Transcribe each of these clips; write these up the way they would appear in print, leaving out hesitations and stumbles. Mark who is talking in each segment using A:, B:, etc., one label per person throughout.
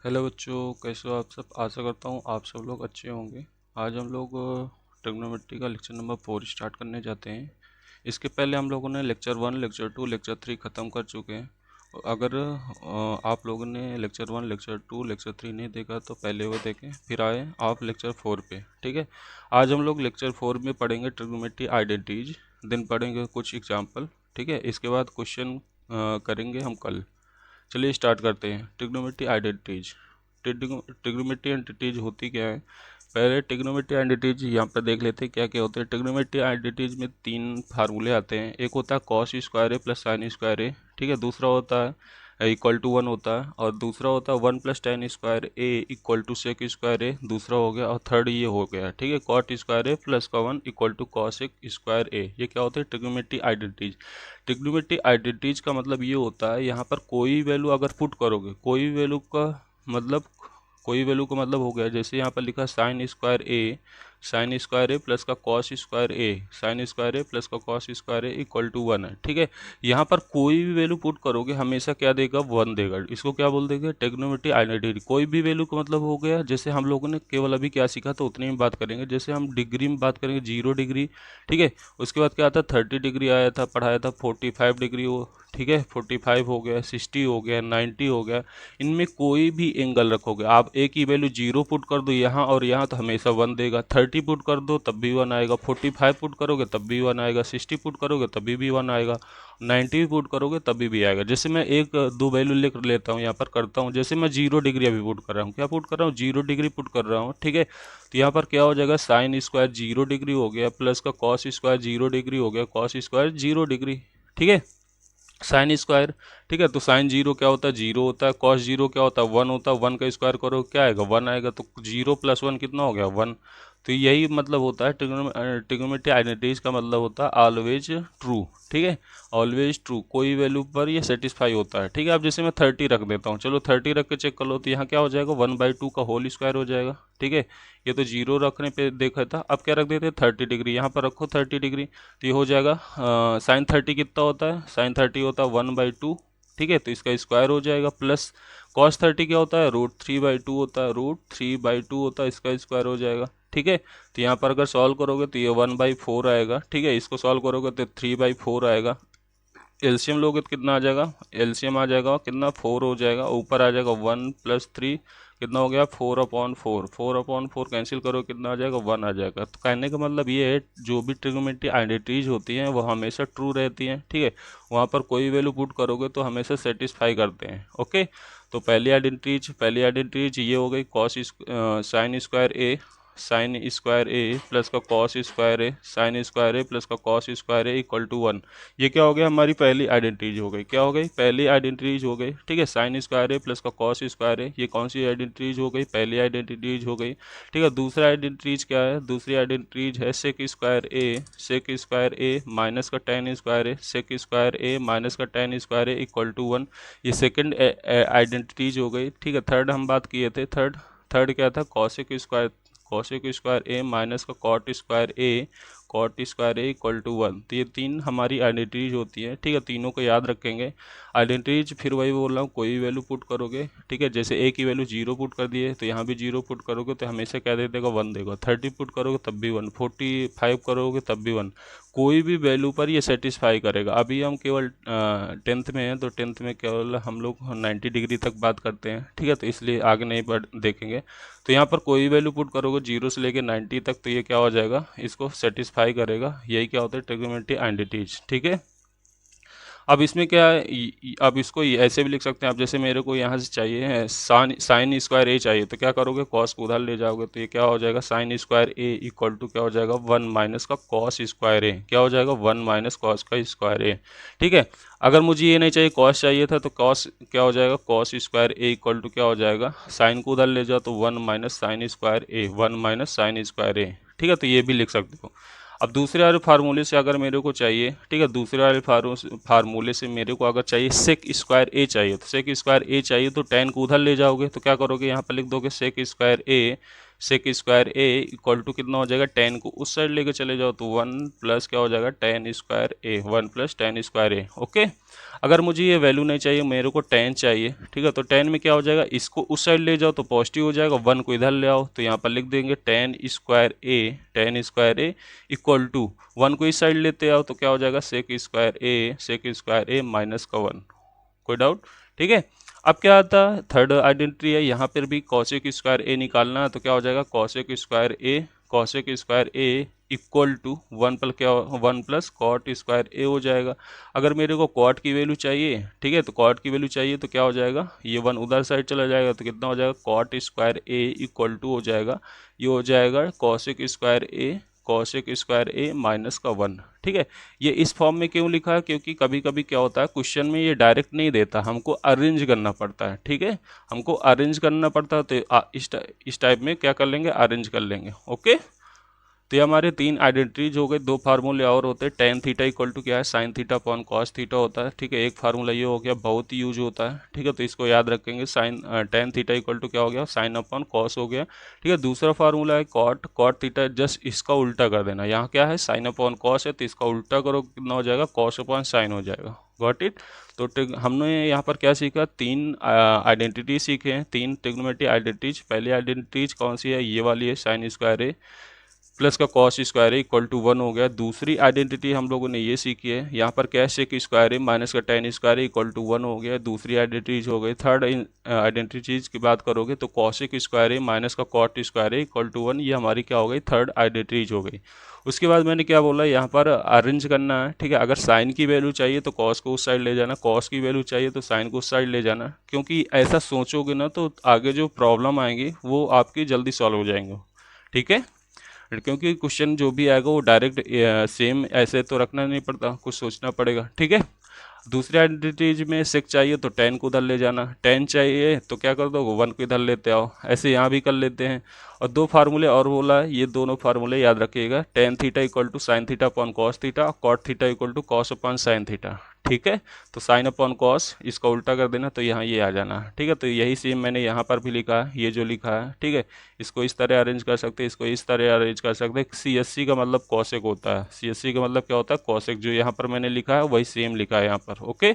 A: Hello बच्चों, कैसे हो आप सब। आशा करता हूँ आप सब लोग अच्छे होंगे। आज हम लोग ट्रिग्नोमेट्री का लेक्चर नंबर 4 स्टार्ट करने जाते हैं। इसके पहले हम लोगों ने लेक्चर 1, लेक्चर 2, लेक्चर 3 ख़त्म कर चुके हैं। अगर आप लोगों ने लेक्चर 1, लेक्चर 2, लेक्चर 3 नहीं देखा तो पहले वो देखें, फिर आए आप लेक्चर 4 पे। ठीक है, आज हम लोग लेक्चर 4 में पढ़ेंगे ट्रिग्नोमेट्री आइडेंटिटीज, दिन पढ़ेंगे कुछ एग्जाम्पल। ठीक है, इसके बाद क्वेश्चन करेंगे हम कल। चलिए स्टार्ट करते हैं। Trigonometry identities. ट्रिग्नोमेट्री आइडेंटिटीज होती क्या है। पहले ट्रिग्नोमेट्री आइडेंटिटीज यहाँ पर देख लेते हैं क्या क्या होते हैं। ट्रिग्नोमेट्री आइडेंटिटीज में 3 फार्मूले आते हैं। एक होता है cos square A plus sign square ए। ठीक है, दूसरा होता है इक्वल टू 1 होता है, और दूसरा होता है 1 plus tan square A equal to sec square A, दूसरा हो गया। और थर्ड ये हो गया, ठीक है, कॉट स्क्वायर ए प्लस का 1 इक्वल टू कॉसेक स्क्वायर ए। ये क्या होते हैं, ट्रिग्नोमेट्री आइडेंटिटीज। ट्रिग्नोमेट्री आइडेंटिटीज का मतलब ये होता है, यहाँ पर कोई वैल्यू अगर पुट करोगे, मतलब कोई वैल्यू का मतलब हो गया, जैसे यहाँ पर लिखा साइन स्क्वायर ए प्लस का cos square A, sin square A plus का cos square A equal to 1 है। ठीक है, यहाँ पर कोई भी वैल्यू पुट करोगे हमेशा क्या देगा, 1 देगा। इसको क्या बोल देंगे, ट्रिग्नोमेट्री आइडेंटिटी। कोई भी वैल्यू का मतलब हो गया, जैसे हम लोगों ने केवल अभी क्या सीखा तो उतनी में बात करेंगे। जैसे हम डिग्री में बात करेंगे 0 डिग्री। ठीक है, उसके बाद क्या आता है 30 डिग्री आया था, पढ़ाया था 45 डिग्री हो। ठीक है, 45 हो गया, 60 हो गया, 90 हो गया। इनमें कोई भी एंगल रखोगे आप, एक ही वैल्यू 0 पुट कर दो यहाँ और यहाँ तो हमेशा 1 देगा। 30 पुट कर दो तब भी 1 आएगा, 45 पुट करोगे तब भी 1 आएगा, 60 पुट करोगे तभी भी 1 आएगा, 90 भी पुट करोगे तभी भी आएगा। जैसे मैं एक दो वैल्यू ले लेता हूँ, यहाँ पर करता हूँ। जैसे मैं 0 डिग्री अभी पुट कर रहा हूँ, क्या पुट कर रहा हूँ, 0 डिग्री पुट कर रहा हूँ। ठीक है, तो यहाँ पर क्या हो जाएगा, साइन स्क्वायर 0 डिग्री हो गया प्लस का कॉस स्क्वायर 0 डिग्री हो गया, कॉस स्क्वायर 0 डिग्री। ठीक है, साइन स्क्वायर। ठीक है, तो साइन 0 क्या होता है, 0 होता है। कॉस 0 क्या होता है, 1 होता है। 1 का स्क्वायर करो क्या आएगा, 1 आएगा। तो 0 प्लस 1 कितना हो गया, 1। तो यही मतलब होता है ट्रिग्नोमेट्री आइडेंटिटीज का मतलब होता है ऑलवेज ट्रू। ठीक है, ऑलवेज ट्रू, कोई वैल्यू पर ये सेटिस्फाई होता है। ठीक है, अब जैसे मैं 30 रख देता हूँ, चलो 30 रख के चेक कर लो, तो यहाँ क्या हो जाएगा, 1/2 का होल स्क्वायर हो जाएगा। ठीक है, ये तो 0 रखने पे देखा था। अब क्या रख देते हैं, 30 डिग्री, यहाँ पर रखो 30 डिग्री, तो ये हो जाएगा साइन 30 कितना होता है, साइन 30 होता है 1/2। ठीक है, तो इसका स्क्वायर हो जाएगा, प्लस कॉस 30 क्या होता है, √3/2 होता है, √3/2 होता है, इसका स्क्वायर हो जाएगा। ठीक है, तो यहाँ पर अगर सॉल्व करोगे तो ये 1/4 आएगा। ठीक है, इसको सॉल्व करोगे तो 3/4 आएगा। एलसीएम लोगे तो कितना आ जाएगा, एलसीएम आ जाएगा कितना, 4 हो जाएगा। ऊपर आ जाएगा 1 + 3 कितना हो गया, 4/4। 4/4 कैंसिल करो कितना आ जाएगा, 1 आ जाएगा। तो कहने का मतलब ये है, जो भी ट्रिग्नोमेट्री आइडेंटिटीज होती हैं वो हमेशा ट्रू रहती हैं। ठीक है, वहाँ पर कोई वैल्यू पुट करोगे तो हमेशा सेटिस्फाई करते हैं। ओके, तो पहली आइडेंटिटीज ये हो गई, sin square A, sin square A plus का cos square A, sin square A plus का cos square A equal to 1। ये क्या हो गया, हमारी पहली आइडेंटिटीज हो गई। क्या हो गई, पहली आइडेंटिटीज हो गई। ठीक है, साइन स्क्वायर ए प्लस का कॉस स्क्वायर ए, ये कौन सी आइडेंटिटीज हो गई, पहली आइडेंटिटीज हो गई। ठीक है, दूसरा आइडेंटिटीज क्या है, दूसरी आइडेंटिटीज है सेक स्क्वायर ए माइनस का tan square A, sec square A minus का tan square A equal to 1। ये सेकेंड आइडेंटिटीज हो गई। ठीक है, थर्ड हम बात किए थे, थर्ड थर्ड क्या था, कॉसेक स्क्वायर ए माइनस का cot square A equal to 1। तो ये 3 हमारी आइडेंटिटीज होती हैं। ठीक है, तीनों को याद रखेंगे। आइडेंटिटीज फिर वही बोल रहा हूँ, कोई वैल्यू पुट करोगे। ठीक है, जैसे ए की वैल्यू 0 पुट कर दिए तो यहाँ भी 0 पुट करोगे तो हमेशा क्या दे देगा, 1 देगा। 30 पुट करोगे तब भी 1, 45 करोगे तब भी 1। कोई भी वैल्यू पर ये सेटिस्फाई करेगा। अभी हम केवल 10th में हैं, तो 10th में केवल हम लोग 90 डिग्री तक बात करते हैं। ठीक है, तो इसलिए आगे नहीं देखेंगे। तो यहाँ पर कोई वैल्यू पुट करोगे 0 से लेके 90 तक, तो ये क्या हो जाएगा, इसको सेटिस्फाई करेगा। यही क्या होता है, ट्रिग्नोमेट्री आइडेंटिटीज। ठीक है, अब इसमें क्या है, अब इसको ऐसे भी लिख सकते हैं आप। जैसे मेरे को यहाँ से चाहिए है साइन स्क्वायर ए चाहिए, तो क्या करोगे, कॉस को उधर ले जाओगे, तो ये क्या हो जाएगा, sin square A equal to क्या हो जाएगा, 1 माइनस का कॉस स्क्वायर ए, क्या हो जाएगा, 1 माइनस कॉस का स्क्वायर ए। ठीक है, अगर मुझे ये नहीं चाहिए, कॉस चाहिए था, तो कॉस क्या हो जाएगा, cos square A equal to क्या हो जाएगा, साइन को उधर ले जाओ तो 1 माइनस साइन स्क्वायर ए, 1 माइनस साइन स्क्वायर ए। ठीक है, तो ये भी लिख सकते हो। अब दूसरे वाले फार्मूले से अगर मेरे को चाहिए, ठीक है, दूसरे वाले फार्मूले से मेरे को अगर चाहिए सेक स्क्वायर ए चाहिए, तो सेक स्क्वायर ए चाहिए तो टेन को उधर ले जाओगे, तो क्या करोगे, यहाँ पर लिख दोगे sec square A sec square A equal to कितना हो जाएगा, टेन को उस साइड लेके चले जाओ तो 1 प्लस क्या हो जाएगा, टेन स्क्वायर ए, 1 प्लस टेन स्क्वायर ए। ओके, अगर मुझे ये वैल्यू नहीं चाहिए, मेरे को टेन चाहिए, ठीक है, तो टेन में क्या हो जाएगा, इसको उस साइड ले जाओ तो पॉजिटिव हो जाएगा, 1 को इधर ले आओ तो यहाँ पर लिख देंगे tan square A equal to 1 को इस साइड लेते आओ तो क्या हो जाएगा, सेक स्क्वायर ए माइनस का 1। कोई डाउट? ठीक है। अब क्या आता है, थर्ड आइडेंटिटी है, यहाँ पर भी कॉसेक स्क्वायर ए निकालना है तो क्या हो जाएगा, cosec square A equal to 1 पर क्या 1 प्लस कॉट स्क्वायर ए हो जाएगा। अगर मेरे को कॉट की वैल्यू चाहिए, ठीक है, तो कॉट की वैल्यू चाहिए तो क्या हो जाएगा, ये 1 उधर साइड चला जाएगा तो कितना हो जाएगा, cot square A equal to हो जाएगा, ये हो जाएगा कॉसेक स्क्वायर ए माइनस का 1। ठीक है, ये इस फॉर्म में क्यों लिखा है, क्योंकि कभी कभी क्या होता है क्वेश्चन में ये डायरेक्ट नहीं देता, हमको अरेंज करना पड़ता है। ठीक है, हमको अरेंज करना पड़ता है तो इस टाइप में क्या कर लेंगे, अरेंज कर लेंगे। ओके, तो ये हमारे तीन आइडेंटिटीज हो गए। दो फार्मूले और होते हैं, टेन थीटा इक्वल टू क्या है, sign theta upon cos theta होता है। ठीक है, एक फार्मूला ये हो गया, बहुत ही यूज होता है। ठीक है, तो इसको याद रखेंगे, टेन थीटा इक्वल टू क्या हो गया, साइन अपॉन कॉस हो गया। ठीक है, दूसरा फार्मूला है कॉट थीटा, जस्ट इसका उल्टा कर देना। यहाँ क्या है, साइन अपॉन कॉस है तो इसका उल्टा करो, कितना हो जाएगा, कॉस अपॉन साइन हो जाएगा। Got it? तो हमने यहाँ पर क्या सीखा, तीन आइडेंटिटी सीखे हैं, तीन ट्रिग्नोमेट्री आइडेंटिटीज। पहली आइडेंटिटीज कौन सी है, ये वाली है, साइन स्क्वायर ए प्लस का cos square A equal to 1 हो गया। दूसरी आइडेंटिटी हम लोगों ने ये सीखी है, यहाँ पर क्या है, सेक स्क्वायर ए माइनस का tan square A equal to 1 हो गया। दूसरी आइडेंटिटीज हो गई। थर्ड आइडेंटिटीज की बात करोगे तो कॉसेक स्क्वायर ए माइनस का cot square A equal to 1, ये हमारी क्या हो गई, थर्ड आइडेंटिटीज हो गई। उसके बाद मैंने क्या बोला, यहाँ पर अरेंज करना है। ठीक है, अगर साइन की वैल्यू चाहिए तो कॉस को उस साइड ले जाना, कॉस की वैल्यू चाहिए तो साइन को उस साइड ले जाना, क्योंकि ऐसा सोचोगे ना तो आगे जो प्रॉब्लम आएंगी वो आपकी जल्दी सॉल्व हो जाएंगे। ठीक है, क्योंकि क्वेश्चन जो भी आएगा वो डायरेक्ट सेम ऐसे तो रखना नहीं पड़ता, कुछ सोचना पड़ेगा। ठीक है, दूसरी आइडेंटिटीज में सेक चाहिए तो टेन को उधर ले जाना, टेन चाहिए तो क्या कर दो, 1 को इधर लेते आओ, ऐसे यहाँ भी कर लेते हैं। और दो फार्मूले और बोला है, ये दोनों फार्मूले याद रखिएगा, tan theta equal to sin theta upon cos theta, cot theta equal to cos upon sin theta. ठीक है, तो साइन अपॉन कॉस इसका उल्टा कर देना तो यहाँ ये आ जाना। ठीक है, तो यही सेम मैंने यहाँ पर भी लिखा है, ये जो लिखा है। ठीक है, इसको इस तरह अरेंज कर सकते हैं, इसको इस तरह अरेंज कर सकते हैं। CSC का मतलब कॉसेक होता है, CSC का मतलब क्या होता है, कॉसेक। जो यहाँ पर मैंने लिखा है वही सेम लिखा है यहाँ पर। ओके,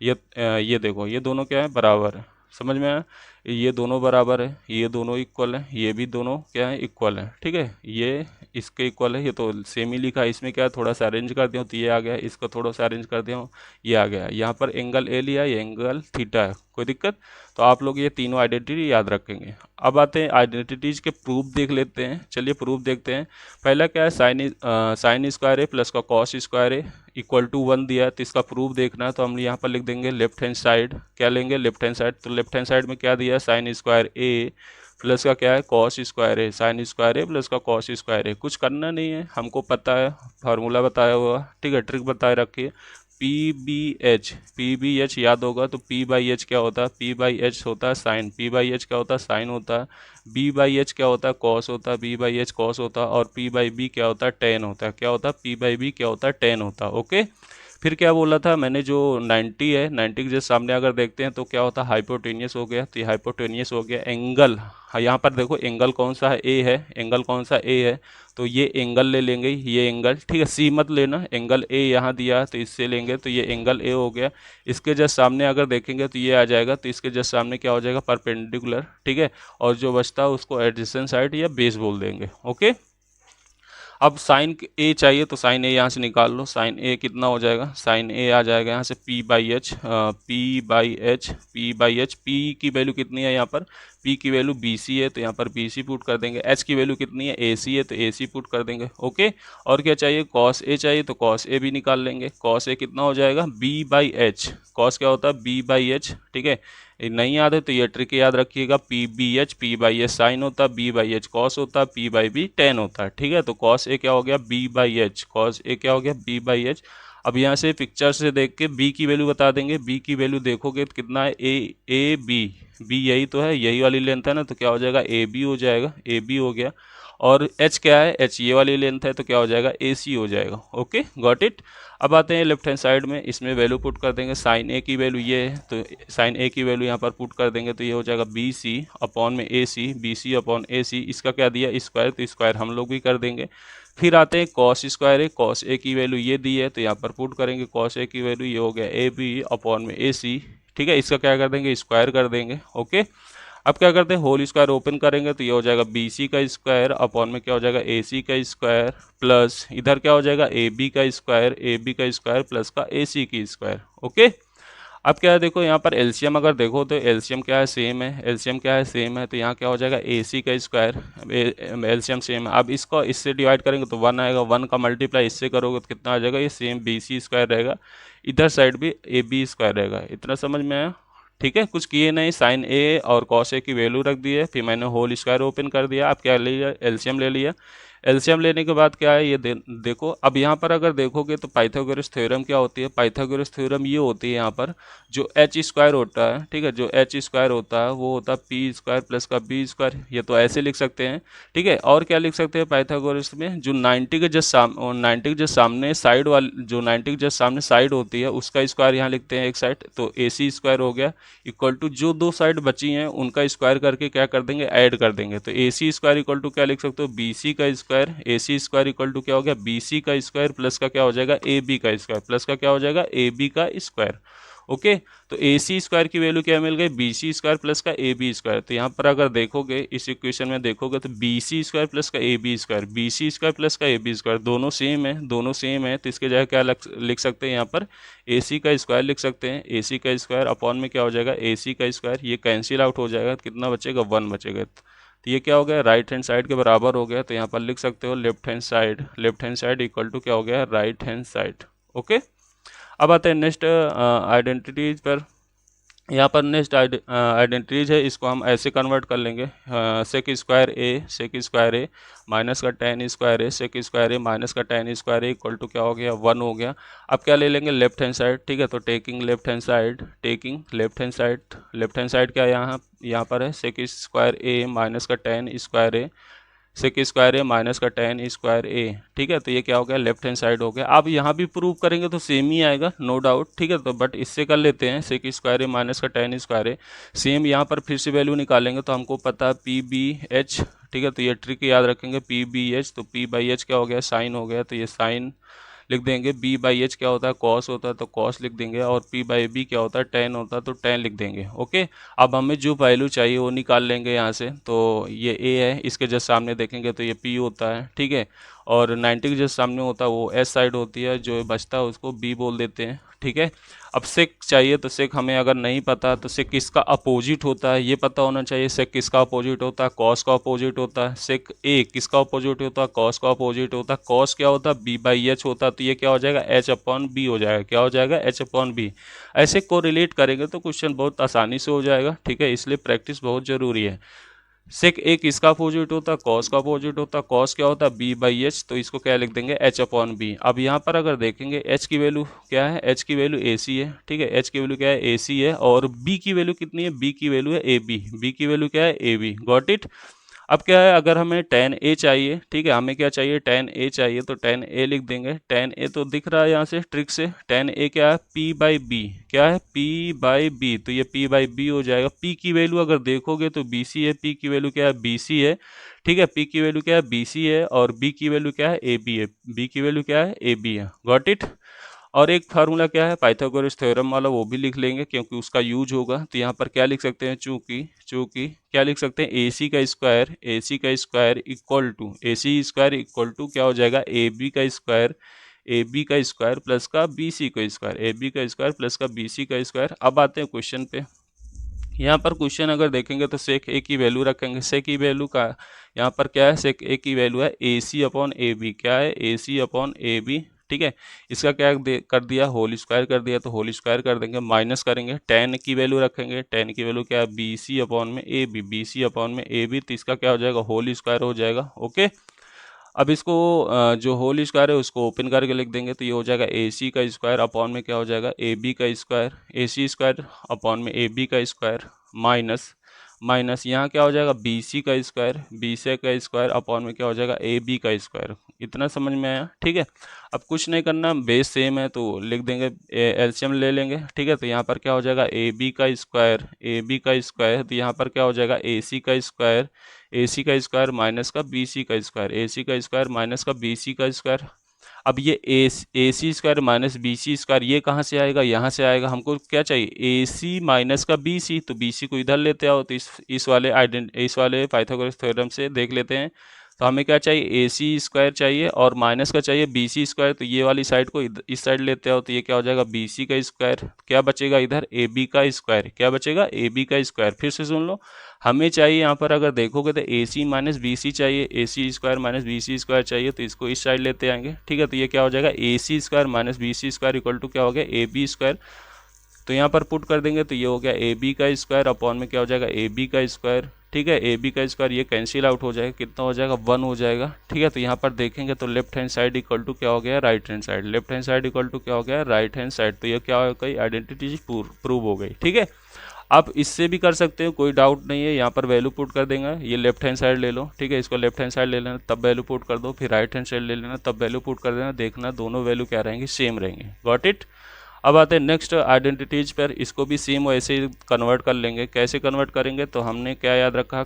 A: ये देखो, ये दोनों क्या है, बराबर है। समझ में आया, ये दोनों बराबर है, ये दोनों इक्वल है, ये भी दोनों क्या है, इक्वल है। ठीक है, ये इसके इक्वल है, ये तो सेम ही लिखा है। इसमें क्या है, थोड़ा सा अरेंज कर दिया तो ये आ गया, इसको थोड़ा सा अरेंज कर दिया ये आ गया। यहाँ पर एंगल ए लिया, ये एंगल थीटा है, कोई दिक्कत? तो आप लोग ये तीनों आइडेंटिटी याद रखेंगे। अब आते हैं आइडेंटिटीज के प्रूफ देख लेते हैं। चलिए प्रूफ देखते हैं। पहला क्या है, साइन स्क्वायर ए प्लस का cos square A equal to 1 दिया है, तो इसका प्रूफ देखना है तो हम यहाँ पर लिख देंगे लेफ्ट हैंड साइड। क्या लेंगे, लेफ्ट हैंड साइड। तो लेफ्ट हैंड साइड में क्या दिया है, साइन स्क्वायर ए प्लस का क्या है, cos square A, sin square A plus का कॉस स्क्वायर ए। कुछ करना नहीं है, हमको पता है, फार्मूला बताया हुआ। ठीक है, ट्रिक बताए रखिए, पी बी एच याद होगा तो P/H क्या होता है, P/H होता है साइन, P/H क्या होता है, साइन होता है। B/H क्या होता है, कॉस होता है, B/H कॉस होता है। और P/B क्या होता है, टेन होता है। क्या होता है, P/B क्या होता है, टेन होता है। ओके, फिर क्या बोला था मैंने, जो 90 है, 90 के जस्ट सामने अगर देखते हैं तो क्या होता है, हाइपोटेनियस हो गया। तो ये हाइपोटेनियस हो गया। एंगल, यहाँ पर देखो एंगल कौन सा है, ए है, एंगल कौन सा, ए है, तो ये एंगल ले लेंगे, ये एंगल। ठीक है, सी मत लेना, एंगल ए यहाँ दिया है तो इससे लेंगे, तो ये एंगल ए हो गया। इसके जस्ट सामने अगर देखेंगे तो ये आ जाएगा, तो इसके जस्ट सामने क्या हो जाएगा, परपेंडिकुलर। ठीक है, और जो बचता है उसको एडजेसेंट साइड या बेस बोल देंगे। ओके, अब साइन ए चाहिए तो साइन ए यहाँ से निकाल लो। साइन ए कितना हो जाएगा, साइन ए आ जाएगा यहाँ से P/H, P/H। पी की वैल्यू कितनी है यहाँ पर, P की वैल्यू BC है तो यहाँ पर BC पुट कर देंगे। H की वैल्यू कितनी है, AC है तो AC पुट कर देंगे। ओके, और क्या चाहिए, कॉस ए चाहिए तो कॉस ए भी निकाल लेंगे। कॉस ए कितना हो जाएगा, B/H। कॉस क्या होता है, B/H। ठीक है, नहीं याद है तो ये ट्रिक याद रखिएगा, P/B/H, P/S साइन होता है, B/H कॉस होता है, P/B टेन होता है। ठीक है, तो कॉस ए क्या हो गया, B/H, कॉस ए क्या हो गया, B/H। अब यहाँ से पिक्चर से देख के B की वैल्यू बता देंगे। B की वैल्यू देखोगे तो कितना है, A B, B यही तो है, यही वाली लेंथ है ना, तो क्या हो जाएगा, AB हो जाएगा, AB हो गया। और h क्या है, h ये वाली लेंथ है तो क्या हो जाएगा, AC हो जाएगा। Okay, got it. अब आते हैं लेफ्ट हैंड साइड में, इसमें वैल्यू पुट कर देंगे। साइन ए की वैल्यू ये है तो साइन ए की वैल्यू यहाँ पर पुट कर देंगे तो ये हो जाएगा BC अपॉन में AC, BC अपॉन AC। इसका क्या दिया, स्क्वायर, तो स्क्वायर हम लोग भी कर देंगे। फिर आते हैं कॉस स्क्वायर है, कॉस ए की वैल्यू ये दी है तो यहाँ पर पुट करेंगे कॉस ए की वैल्यू, ये हो गया AB अपॉन में AC। ठीक है, इसका क्या कर देंगे, स्क्वायर कर देंगे। ओके, अब क्या करते हैं, होल स्क्वायर ओपन करेंगे तो ये हो जाएगा BC का स्क्वायर अपॉन में क्या हो जाएगा, AC का स्क्वायर, प्लस इधर क्या हो जाएगा, AB का स्क्वायर, AB का स्क्वायर प्लस का AC की स्क्वायर। ओके, अब क्या है, देखो यहाँ पर एलसीएम अगर देखो तो एलसीएम क्या है, सेम है। एलसीएम क्या है, सेम है, तो यहाँ क्या हो जाएगा, AC का स्क्वायर, एलसीएम सेम है। अब इसको इससे डिवाइड करेंगे तो 1 आएगा, 1 का मल्टीप्लाई इससे करोगे तो कितना आ जाएगा, ये सेम BC स्क्वायर रहेगा, इधर साइड भी AB स्क्वायर रहेगा। इतना समझ में आया। ठीक है, कुछ किए नहीं, साइन ए और कॉस ए की वैल्यू रख दी है, फिर मैंने होल स्क्वायर ओपन कर दिया। अब क्या ले लिया, एलसीएम ले लिया। एलसीएम लेने के बाद क्या है, ये देखो अब यहाँ पर अगर देखोगे तो पाइथागोरस थ्योरम क्या होती है, पाइथागोरस थ्योरम ये होती है यहाँ पर, जो एच स्क्वायर होता है, ठीक है, जो एच स्क्वायर होता है वो होता है पी स्क्वायर प्लस का बी स्क्वायर, ये तो ऐसे लिख सकते हैं। ठीक है, और क्या लिख सकते हैं पाइथागोरस में, जो 90 के जस्ट 90 के जस्ट सामने साइड वाली, जो 90 के जस्ट सामने साइड होती है उसका स्क्वायर यहाँ लिखते हैं एक साइड, तो AC स्क्वायर हो गया इक्वल टू जो दो साइड बची हैं उनका स्क्वायर करके क्या कर देंगे, ऐड कर देंगे। तो AC स्क्वायर इक्वल टू क्या लिख सकते हो, BC का square, AC square equal to क्या हो गया, BC का स्क्वायर प्लस का क्या हो जाएगा, AB का स्क्वायर, प्लस का क्या हो जाएगा, AB का स्क्वायर। ओके, तो AC स्क्वायर की वैल्यू क्या मिल गई, BC स्क्वायर प्लस का AB स्क्वायर। तो यहाँ पर अगर देखोगे इस इक्वेशन में देखोगे तो BC स्क्वायर प्लस का AB square, BC square plus का AB स्क्वायर, दोनों सेम है, दोनों सेम है, तो इसके जगह क्या लिख सकते हैं यहाँ पर, AC का स्क्वायर लिख सकते हैं। AC का स्क्वायर अपॉन में क्या हो जाएगा, AC का स्क्वायर, ये कैंसिल आउट हो जाएगा, कितना बचेगा, 1 बचेगा। तो ये क्या हो गया, राइट हैंड साइड के बराबर हो गया। तो यहाँ पर लिख सकते हो left hand side equal to क्या हो गया, राइट हैंड साइड। ओके, अब आते हैं नेक्स्ट आइडेंटिटीज पर। यहाँ पर नेक्स्ट आइडेंटिटीज है, इसको हम ऐसे कन्वर्ट कर लेंगे, सेक स्क्वायर ए माइनस का tan square A, sec square A minus का tan square A equal to क्या हो गया, 1 हो गया। अब क्या ले लेंगे, लेफ्ट हैंड साइड। ठीक है, तो टेकिंग लेफ्ट हैंड साइड क्या यहाँ पर है, सेक स्क्वायर ए माइनस का tan square A, sec square A minus का टेन स्क्वायर ए। ठीक है, तो ये क्या हो गया, लेफ्ट हैंड साइड हो गया। अब यहाँ भी प्रूव करेंगे तो सेम ही आएगा, नो डाउट। ठीक है, तो बट इससे कर लेते हैं, सेक स्क्वायर ए माइनस का टेन स्क्वायर ए, सेम यहाँ पर फिर से वैल्यू निकालेंगे तो हमको पता है PBH। ठीक है, तो ये ट्रिक याद रखेंगे, PBH, तो P/H क्या हो गया, साइन हो गया, तो ये साइन लिख देंगे। B/H क्या होता है, कॉस होता है, तो कॉस लिख देंगे, और P/B क्या होता है, टेन होता है, तो टेन लिख देंगे। ओके, अब हमें जो वैल्यू चाहिए वो निकाल लेंगे यहाँ से। तो ये A है, इसके जस्ट सामने देखेंगे तो ये P होता है। ठीक है, और 90 के जस्ट सामने होता है वो S साइड होती है, जो बचता है उसको B बोल देते हैं। ठीक है, अब सेक चाहिए तो सेक हमें अगर नहीं पता तो सेक किसका अपोजिट होता है ये पता होना चाहिए। सेक किसका अपोजिट होता है, कॉस का अपोजिट होता है। सेक ए किसका अपोजिट होता है, कॉस का अपोजिट होता है। कॉस क्या होता है, B/H होता है, तो ये क्या हो जाएगा, H/B हो जाएगा। क्या हो जाएगा, H/B। ऐसे को रिलेट करेंगे तो क्वेश्चन बहुत आसानी से हो जाएगा। ठीक है, इसलिए प्रैक्टिस बहुत जरूरी है। सेक ए किसका अपोजिट होता है, कॉस का अपोजिट होता है। कॉस क्या होता है, B/H, तो इसको क्या लिख देंगे, H/B। अब यहाँ पर अगर देखेंगे H की वैल्यू क्या है, H की वैल्यू AC है। ठीक है, H की वैल्यू क्या है, AC है, और B की वैल्यू कितनी है, B की वैल्यू है AB। B की वैल्यू क्या है, AB। Got it. अब क्या है, अगर हमें tan A चाहिए, ठीक है, हमें क्या चाहिए, tan A चाहिए, तो tan A लिख देंगे। tan A तो दिख रहा है यहाँ से ट्रिक से, tan A क्या है, P/B। क्या है, P/B, तो ये P/B हो जाएगा। P की वैल्यू अगर देखोगे तो BC है, P की वैल्यू क्या है, BC है। ठीक है, P की वैल्यू क्या है, BC है, और B की वैल्यू क्या है, AB है। B की वैल्यू क्या है, AB है। Got it. और एक फार्मूला क्या है, पाइथागोरस थ्योरम वाला, वो भी लिख लेंगे क्योंकि उसका यूज होगा। तो यहाँ पर क्या लिख सकते हैं, चूंकि चूंकि क्या लिख सकते हैं, AC का स्क्वायर इक्वल टू क्या हो जाएगा, AB का स्क्वायर प्लस का BC का स्क्वायर, AB का स्क्वायर प्लस का BC का स्क्वायर। अब आते हैं क्वेश्चन पे। यहाँ पर क्वेश्चन अगर देखेंगे तो सेक ए की वैल्यू रखेंगे। सेक की वैल्यू का यहाँ पर क्या है, सेक ए की वैल्यू है AC/AB। क्या है, AC/AB। ठीक है, इसका क्या कर दिया, होल स्क्वायर कर दिया, तो होल स्क्वायर कर देंगे, माइनस करेंगे, tan की वैल्यू रखेंगे। tan की वैल्यू क्या है, BC/AB, तो इसका क्या हो जाएगा, होल स्क्वायर हो जाएगा। ओके, अब इसको जो होल स्क्वायर है उसको ओपन करके लिख देंगे, तो ये हो जाएगा AC का स्क्वायर अपॉन में क्या हो जाएगा, AB का स्क्वायर, AC स्क्वायर अपॉन में AB का स्क्वायर, माइनस यहाँ क्या हो जाएगा बी सी का स्क्वायर अपॉन में क्या हो जाएगा ए बी का स्क्वायर। इतना समझ में आया, ठीक है। अब कुछ नहीं करना, बेस सेम है तो लिख देंगे, एलसीएम ले लेंगे, ठीक है। तो यहाँ पर क्या हो जाएगा ए बी का स्क्वायर, तो यहाँ पर क्या हो जाएगा ए सी का स्क्वायर माइनस का बी सी का स्क्वायर, ए सी का स्क्वायर माइनस का बी सी का स्क्वायर। अब ये A C square minus B C square ये कहाँ से आएगा, यहाँ से आएगा। हमको क्या चाहिए ए सी माइनस का बी सी, तो बी सी को इधर लेते आओ। तो इस वाले पाइथागोरस थ्योरम से देख लेते हैं। तो हमें क्या चाहिए ए सी स्क्वायर चाहिए और माइनस का चाहिए बी सी स्क्वायर, तो ये वाली साइड को इस साइड लेते आओ। तो ये क्या हो जाएगा बी सी का स्क्वायर, क्या बचेगा इधर ए बी का स्क्वायर, क्या बचेगा ए बी का स्क्वायर। फिर से सुन लो, हमें चाहिए यहाँ पर अगर देखोगे तो A C minus B C चाहिए, A C square minus B C square चाहिए, तो इसको इस साइड लेते आएंगे, ठीक है। तो ये क्या हो जाएगा A C square minus B C square equal to क्या हो गया ए बी स्क्वायर। तो यहाँ पर पुट कर देंगे तो ये हो गया ए बी का स्क्वायर अपॉन में क्या हो जाएगा ए बी का स्क्वायर, ठीक है। ए बी का स्क्वायर ये कैंसिल आउट हो जाएगा, कितना हो जाएगा 1 हो जाएगा, ठीक है। तो यहाँ पर देखेंगे तो left hand side equal to क्या हो गया right hand side, left hand side equal to क्या हो गया राइट हैंड साइड। तो ये क्या हो गई आइडेंटिटी प्रूव हो गई, ठीक है। आप इससे भी कर सकते हो, कोई डाउट नहीं है। यहाँ पर वैल्यू पुट कर देंगे, ये लेफ्ट हैंड साइड ले लो, ठीक है। इसको लेफ्ट हैंड साइड ले लेना तब वैल्यू पुट कर दो, फिर राइट हैंड साइड ले लेना तब वैल्यू पुट कर देना, देखना दोनों वैल्यू क्या रहेंगी सेम रहेंगे। Got it. अब आते हैं नेक्स्ट आइडेंटिटीज पर, इसको भी सेम वैसे ही कन्वर्ट कर लेंगे। कैसे कन्वर्ट करेंगे, तो हमने क्या याद रखा है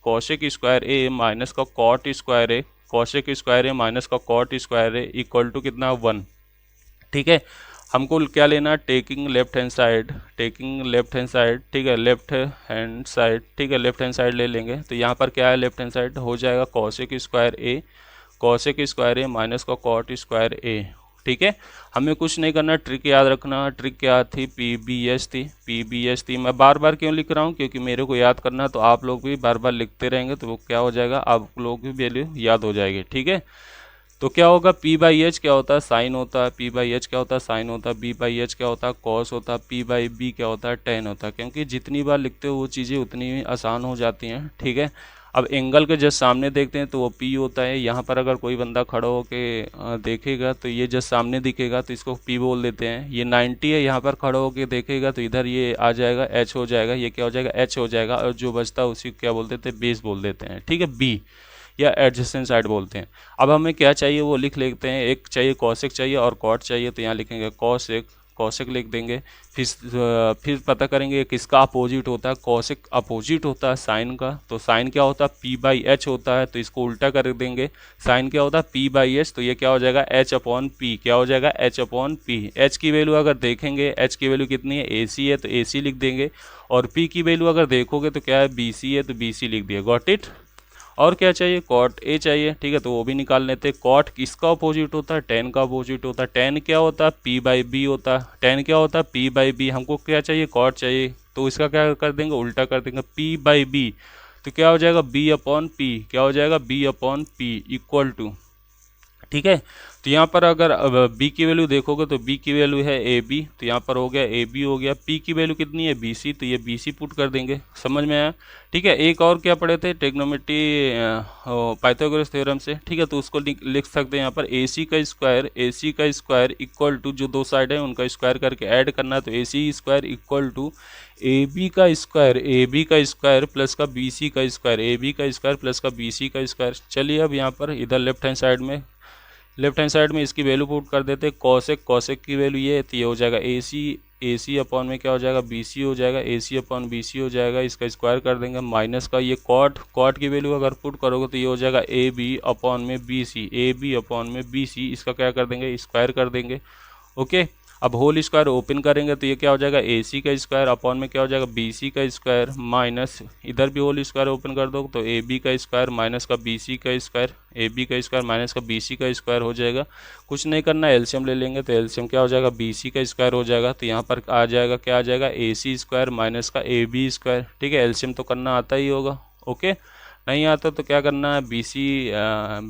A: कॉसेक स्क्वायर ए माइनस का cot square A, cosec square A minus का cot square A equal to कितना 1, ठीक है। हमको क्या लेना टेकिंग लेफ्ट हैंड साइड, ठीक है, लेफ्ट हैंड साइड, ठीक है, लेफ्ट हैंड साइड ले लेंगे। तो यहाँ पर क्या है लेफ्ट हैंड साइड हो जाएगा कॉसेक स्क्वायर ए माइनस का कॉट स्क्वायर ए, ठीक है। हमें कुछ नहीं करना, ट्रिक याद रखना। ट्रिक क्या थी पी बी एस थी। मैं बार बार क्यों लिख रहा हूँ, क्योंकि मेरे को याद करना, तो आप लोग भी बार बार लिखते रहेंगे तो वो क्या हो जाएगा आप लोग की वैल्यू याद हो जाएगी, ठीक है। तो क्या होगा पी बाई एच क्या होता है साइन होता है, पी बाई एच क्या होता है साइन होता है, बी बाई एच क्या होता है कॉस होता है, पी बाई बी क्या होता है टेन होता है। क्योंकि जितनी बार लिखते हो वो चीज़ें उतनी ही आसान हो जाती हैं, ठीक है। अब एंगल के जस्ट सामने देखते हैं तो वो पी होता है। यहाँ पर अगर कोई बंदा खड़ा होकर देखेगा तो ये जस्ट सामने दिखेगा तो इसको पी बोल देते हैं। ये 90 है, यहाँ पर खड़ा होकर देखेगा तो इधर ये आ जाएगा एच हो जाएगा, ये क्या हो जाएगा एच हो जाएगा, और जो बचता है उसी क्या बोल देते हैं बेस बोल देते हैं, ठीक है, बी या एडजेसेंट साइड बोलते हैं। अब हमें क्या चाहिए वो लिख लेते हैं, एक चाहिए कॉसेक चाहिए और कॉट चाहिए, तो यहाँ लिखेंगे कॉसेक लिख देंगे। फिर पता करेंगे किसका अपोजिट होता है, कॉसेक अपोजिट होता है साइन का, तो साइन क्या होता है पी बाई एच होता है, तो इसको उल्टा कर देंगे। साइन क्या होता है पी बाई एच, तो ये क्या हो जाएगा एच अपॉन पी, क्या हो जाएगा एच अपॉन पी। एच की वैल्यू अगर देखेंगे, एच की वैल्यू कितनी है ए सी है तो ए सी लिख देंगे, और पी की वैल्यू अगर देखोगे तो क्या है बी सी है तो बी सी लिख दिया। Got it. और क्या चाहिए कॉट ए चाहिए, ठीक है, तो वो भी निकाल लेते हैं। कॉट किसका अपोजिट होता है टेन का अपोजिट होता है, टेन क्या होता है पी बाई बी होता है, टेन क्या होता है पी बाई बी। हमको क्या चाहिए कॉट चाहिए, तो इसका क्या कर देंगे उल्टा कर देंगे पी बाई बी, तो क्या हो जाएगा बी अपॉन पी, क्या हो जाएगा B upon P equal to, ठीक है। तो यहाँ पर अगर b की वैल्यू देखोगे तो b की वैल्यू है ए बी, तो यहाँ पर हो गया ए बी हो गया। p की वैल्यू कितनी है बी सी, तो ये बी सी पुट कर देंगे। समझ में आया, ठीक है। एक और क्या पढ़े थे ट्रिग्नोमेट्री पाइथागोरस थ्योरम से, ठीक है, तो उसको लिख सकते हैं यहाँ पर ए सी का स्क्वायर इक्वल टू जो दो साइड है उनका स्क्वायर करके ऐड करना है, तो A C square equal to A B का स्क्वायर प्लस का बी सी का स्क्वायर, ए बी का स्क्वायर प्लस का बी सी का स्क्वायर। चलिए अब यहाँ पर इधर लेफ्ट हैंड साइड में इसकी वैल्यू पुट कर देते हैं। कॉसेक की वैल्यू ये है, तो ये हो जाएगा ए सी अपॉन में क्या हो जाएगा बी सी हो जाएगा, A C upon B C हो जाएगा, इसका स्क्वायर कर देंगे माइनस का ये कॉट की वैल्यू अगर पुट करोगे तो ये हो जाएगा ए बी अपॉन में बी सी, इसका क्या कर देंगे स्क्वायर कर देंगे। ओके, अब होल स्क्वायर ओपन करेंगे तो ये क्या हो जाएगा ए सी का स्क्वायर अपॉन में क्या हो जाएगा बी सी का स्क्वायर, माइनस इधर भी होल स्क्वायर ओपन कर दो तो ए बी का स्क्वायर माइनस का बी सी का स्क्वायर, ए बी का स्क्वायर माइनस का बी सी का स्क्वायर हो जाएगा। कुछ नहीं करना, एलसीएम ले लेंगे तो एलसीएम क्या हो जाएगा बी सी का स्क्वायर हो जाएगा, तो यहाँ पर आ जाएगा क्या आ जाएगा ए सी स्क्वायर माइनस का ए बी स्क्वायर, ठीक है। एलसीएम तो करना आता ही होगा, ओके। नहीं आता तो क्या करना है बी सी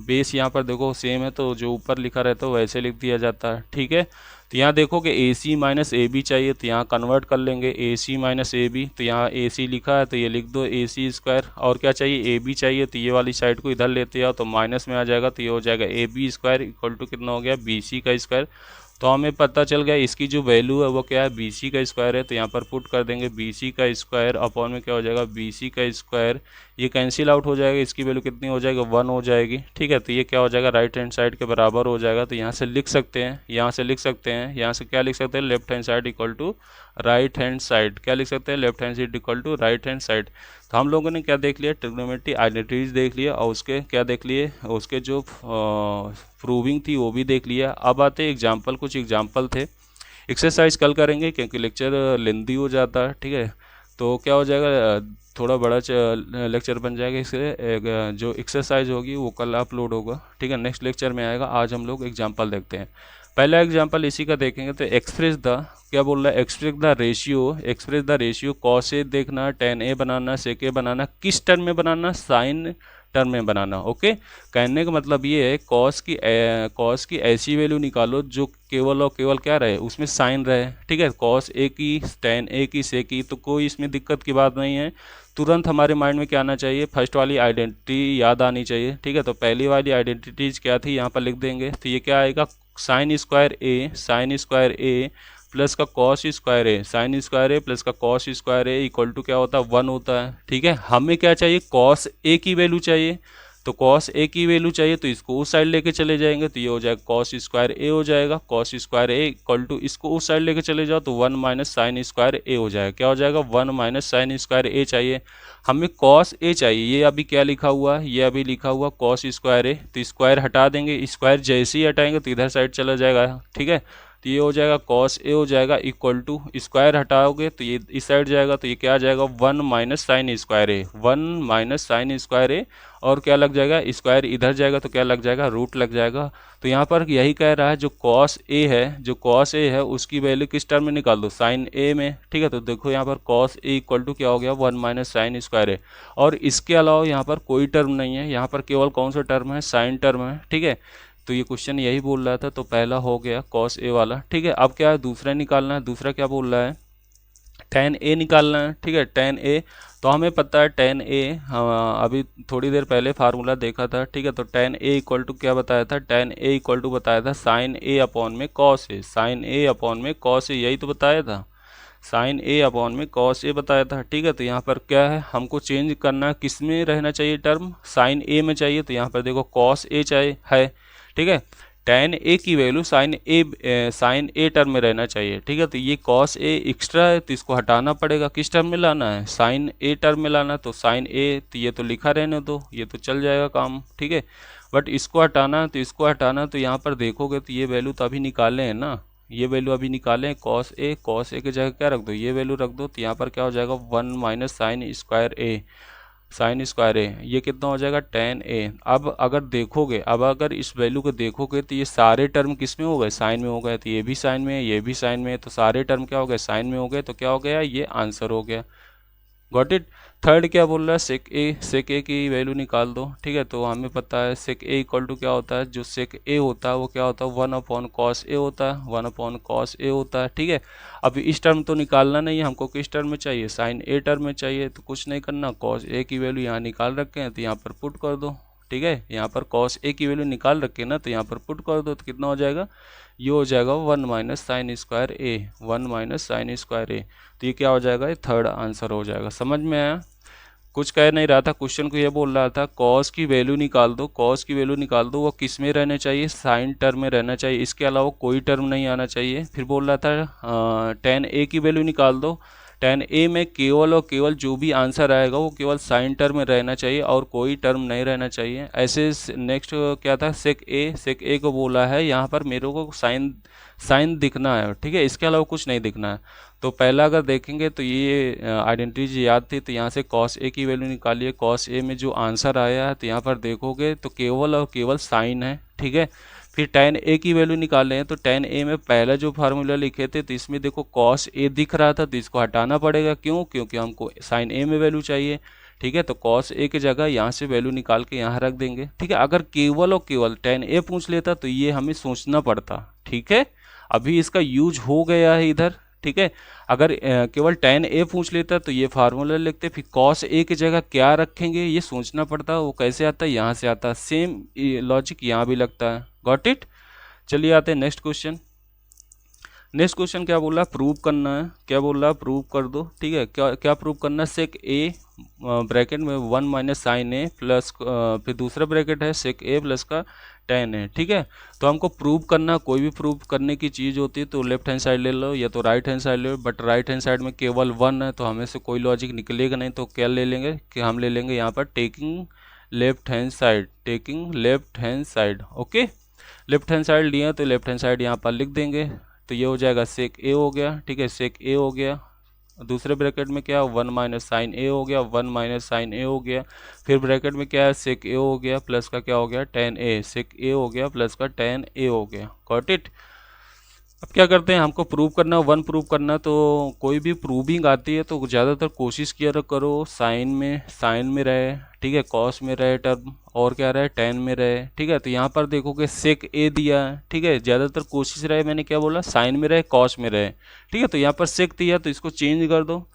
A: बेस यहाँ पर देखो सेम है तो जो ऊपर लिखा रहता है वैसे लिख दिया जाता है, ठीक है। तो यहाँ देखोगे ए सी माइनस ए बी चाहिए तो यहाँ कन्वर्ट कर लेंगे ए सी माइनस ए बी, तो यहाँ ए सी लिखा है तो ये लिख दो ए सी स्क्वायर, और क्या चाहिए ए बी चाहिए तो ये वाली साइड को इधर लेते आओ तो माइनस में आ जाएगा, तो ये हो जाएगा A B square equal to कितना हो गया बी सी का स्क्वायर। तो हमें पता चल गया इसकी जो वैल्यू है वो क्या है, BC का स्क्वायर है। तो यहाँ पर पुट कर देंगे BC का स्क्वायर अपॉन में क्या हो जाएगा, BC का स्क्वायर। ये कैंसिल आउट हो जाएगा, इसकी वैल्यू कितनी हो जाएगी, 1 हो जाएगी। ठीक है, तो ये क्या हो जाएगा, राइट हैंड साइड के बराबर हो जाएगा। तो यहाँ से लिख सकते हैं, यहाँ से लिख सकते हैं, यहाँ से क्या लिख सकते हैं, left hand side equal to right hand side. क्या लिख सकते हैं, left hand side equal to right hand side. तो हम लोगों ने क्या देख लिया, ट्रिग्नोमेट्री आइडेंटिटीज देख लिया और उसके क्या देख लिए, उसके जो प्रूविंग थी वो भी देख लिया। अब आते एग्जाम्पल, कुछ एग्जाम्पल थे। एक्सरसाइज कल करेंगे क्योंकि लेक्चर लेंदी हो जाता है। ठीक है, तो क्या हो जाएगा, थोड़ा बड़ा लेक्चर बन जाएगा, इसलिए जो एक्सरसाइज होगी वो कल अपलोड होगा। ठीक है, नेक्स्ट लेक्चर में आएगा। आज हम लोग एग्जाम्पल देखते हैं। पहला एग्जाम्पल इसी का देखेंगे। तो एक्सप्रेस द, क्या बोल रहा है, express the ratio cos A देखना, टेन ए बनाना, सेक ए बनाना, किस टर्म में बनाना, साइन टर्म में बनाना। ओके, कहने का मतलब ये है कॉस की ऐसी वैल्यू निकालो जो केवल और केवल क्या रहे, उसमें साइन रहे। ठीक है, कॉस ए की, टेन ए की, सेक की, तो कोई इसमें दिक्कत की बात नहीं है। तुरंत हमारे माइंड में क्या आना चाहिए, फर्स्ट वाली आइडेंटिटी याद आनी चाहिए। ठीक है, तो पहली वाली आइडेंटिटीज क्या थी, यहाँ पर लिख देंगे। तो ये क्या आएगा, साइन स्क्वायर ए प्लस का cos square A, sin square A plus का cos square A equal to क्या होता है, 1 होता है। ठीक है, हमें क्या चाहिए, कॉस ए की वैल्यू चाहिए। तो कॉस ए की वैल्यू चाहिए तो इसको उस साइड लेके चले जाएंगे, तो ये हो जाएगा कॉस स्क्वायर ए हो जाएगा। Cos square A equal to, इसको उस साइड लेके चले जाओ तो 1 माइनस साइन स्क्वायर ए हो जाएगा। क्या हो जाएगा, 1 माइनस साइन स्क्वायर ए चाहिए। हमें कॉस ए चाहिए, ये अभी क्या लिखा हुआ है, ये अभी लिखा हुआ कॉस स्क्वायर ए। तो स्क्वायर हटा देंगे, स्क्वायर जैसे ही हटाएंगे तो इधर साइड चला जाएगा। ठीक है, तो ये हो जाएगा कॉस ए हो जाएगा इक्वल टू, स्क्वायर हटाओगे तो ये इस साइड जाएगा, तो ये क्या आ जाएगा, 1 माइनस साइन स्क्वायर ए, 1 माइनस साइन स्क्वायर ए। और क्या लग जाएगा, स्क्वायर इधर जाएगा तो क्या लग जाएगा, रूट लग जाएगा। तो यहाँ पर यही कह रहा है, जो कॉस ए है उसकी वैल्यू किस टर्म में निकाल दो, साइन ए में। ठीक है, तो देखो यहाँ पर कॉस ए इक्वल टू क्या हो गया, 1 माइनस साइन स्क्वायर ए। और इसके अलावा यहाँ पर कोई टर्म नहीं है, यहाँ पर केवल कौन सा टर्म है, साइन टर्म है। ठीक है, तो ये क्वेश्चन यही बोल रहा था। तो पहला हो गया कॉस ए वाला। ठीक है, अब क्या है, दूसरा निकालना है। दूसरा क्या बोल रहा है, टेन ए निकालना है। ठीक है, टेन ए, तो हमें पता है टेन ए, अभी थोड़ी देर पहले फार्मूला देखा था। ठीक है, तो टेन ए इक्वल टू क्या बताया था, टेन ए इक्वल टू बताया था साइन ए अपॉन में cos A, sign A upon में कॉस ए, यही तो बताया था, साइन ए अपॉन में कॉस ए बताया था। ठीक है, तो यहाँ पर क्या है, हमको चेंज करना, किस में रहना चाहिए टर्म, साइन ए में चाहिए। तो यहाँ पर देखो कॉस ए चाहिए है। ठीक है, टेन ए की वैल्यू साइन ए टर्म में रहना चाहिए। ठीक है, तो ये कॉस ए एक्स्ट्रा है तो इसको हटाना पड़ेगा, किस टर्म में लाना है, साइन ए टर्म में लाना। तो साइन ए, तो ये तो लिखा रहने दो, ये तो चल जाएगा काम। ठीक है, बट इसको हटाना, तो इसको हटाना, तो यहाँ पर देखोगे तो ये वैल्यू तो अभी निकाले हैं ना, ये वैल्यू अभी निकाले हैं, कॉस ए की जगह क्या रख दो, ये वैल्यू रख दो। तो यहाँ पर क्या हो जाएगा, 1 minus sign square A, sin square ए, ये कितना हो जाएगा, टेन ए। अब अगर इस वैल्यू को देखोगे तो ये सारे टर्म किस में हो गए, साइन में हो गए। तो ये भी साइन में है, ये भी साइन में है, तो सारे टर्म क्या हो गए, साइन में हो गए। तो क्या हो गया, ये आंसर हो गया। Got it. थर्ड क्या बोल रहा है, सेक ए की वैल्यू निकाल दो। ठीक है, तो हमें पता है सेक ए इक्वल टू क्या होता है, जो सेक ए होता है वो क्या होता है, 1 अपॉन कॉस ए होता है, 1 अपॉन कॉस ए होता है। ठीक है, अब इस टर्म तो निकालना नहीं है हमको, किस टर्म में चाहिए, साइन ए टर्म में चाहिए। तो कुछ नहीं करना, कॉस ए की वैल्यू यहाँ निकाल रखे हैं तो यहाँ पर पुट कर दो। ठीक है, यहाँ पर कॉस ए की वैल्यू निकाल रखे ना, तो यहाँ पर पुट कर दो। तो कितना हो जाएगा, ये हो जाएगा 1 माइनस साइन स्क्वायर ए, 1 माइनस साइन स्क्वायर ए। तो ये क्या हो जाएगा, ये थर्ड आंसर हो जाएगा। समझ में आया, कुछ कह नहीं रहा था, क्वेश्चन को ये बोल रहा था कॉस की वैल्यू निकाल दो, कॉस की वैल्यू निकाल दो, वो किस में रहना चाहिए, साइन टर्म में रहना चाहिए, इसके अलावा कोई टर्म नहीं आना चाहिए। फिर बोल रहा था टेन ए की वैल्यू निकाल दो, टेन ए में केवल और केवल जो भी आंसर आएगा वो केवल साइन टर्म में रहना चाहिए और कोई टर्म नहीं रहना चाहिए। ऐसे नेक्स्ट क्या था, सेक ए को बोला है, यहाँ पर मेरे को साइन दिखना है। ठीक है, इसके अलावा कुछ नहीं दिखना है। तो पहला अगर देखेंगे तो ये आइडेंटिटीज याद थी, तो यहाँ से कॉस ए की वैल्यू निकालिए। कॉस ए में जो आंसर आया है तो यहाँ पर देखोगे तो केवल और केवल साइन है। ठीक है, फिर टेन ए की वैल्यू निकाले हैं, तो टेन ए में पहला जो फार्मूला लिखे थे तो इसमें देखो कॉस ए दिख रहा था, तो इसको हटाना पड़ेगा। क्यों, क्योंकि हमको साइन ए में वैल्यू चाहिए। ठीक है, तो कॉस ए की जगह यहाँ से वैल्यू निकाल के यहाँ रख देंगे। ठीक है, अगर केवल और केवल टेन ए पूछ लेता तो ये हमें सोचना पड़ता। ठीक है, अभी इसका यूज हो गया है इधर। ठीक है, अगर केवल टेन ए पूछ लेता तो ये फार्मूला लिखते, फिर कॉस ए की जगह क्या रखेंगे ये सोचना पड़ता। वो कैसे आता है, यहाँ से आता है। सेम लॉजिक यहाँ भी लगता है। Got it. चलिए आते हैं नेक्स्ट क्वेश्चन। नेक्स्ट क्वेश्चन क्या बोला, प्रूव करना है। क्या बोल रहा, प्रूव कर दो। ठीक है, क्या क्या प्रूव करना है, सेक ए ब्रैकेट में 1 माइनस साइन ए प्लस फिर दूसरा ब्रैकेट है सेक ए प्लस का टेन है। ठीक है, तो हमको प्रूव करना, कोई भी प्रूव करने की चीज़ होती है तो लेफ्ट हैंड साइड ले लो या तो राइट हैंड साइड ले लो, बट राइट हैंड साइड में केवल वन है तो हमें से कोई लॉजिक निकलेगा नहीं। तो क्या ले लेंगे कि हम ले लेंगे यहाँ पर taking left hand side, taking left hand side. Okay, left hand side लिया तो लेफ्ट हैंड साइड यहाँ पर लिख देंगे, तो ये हो जाएगा सेक ए हो गया। ठीक है, सेक ए हो गया, दूसरे ब्रैकेट में क्या 1 माइनस साइन ए हो गया, 1 माइनस साइन ए हो गया, फिर ब्रैकेट में क्या है सेक ए हो गया प्लस का क्या हो गया टेन ए, सेक ए हो गया प्लस का टेन ए हो गया। Got it. अब क्या करते हैं, हमको प्रूव करना, वन प्रूव करना, तो कोई भी प्रूविंग आती है तो ज़्यादातर कोशिश किया करो साइन में रहे। ठीक है, कॉस में रहे टर्म, और क्या रहे टेन में रहे। ठीक है, तो यहाँ पर देखोगे सेक ए दिया है। ठीक है, ज़्यादातर कोशिश रहे, मैंने क्या बोला, साइन में रहे कॉस में रहे। ठीक है, तो यहाँ पर सेक दिया तो इसको चेंज कर दो।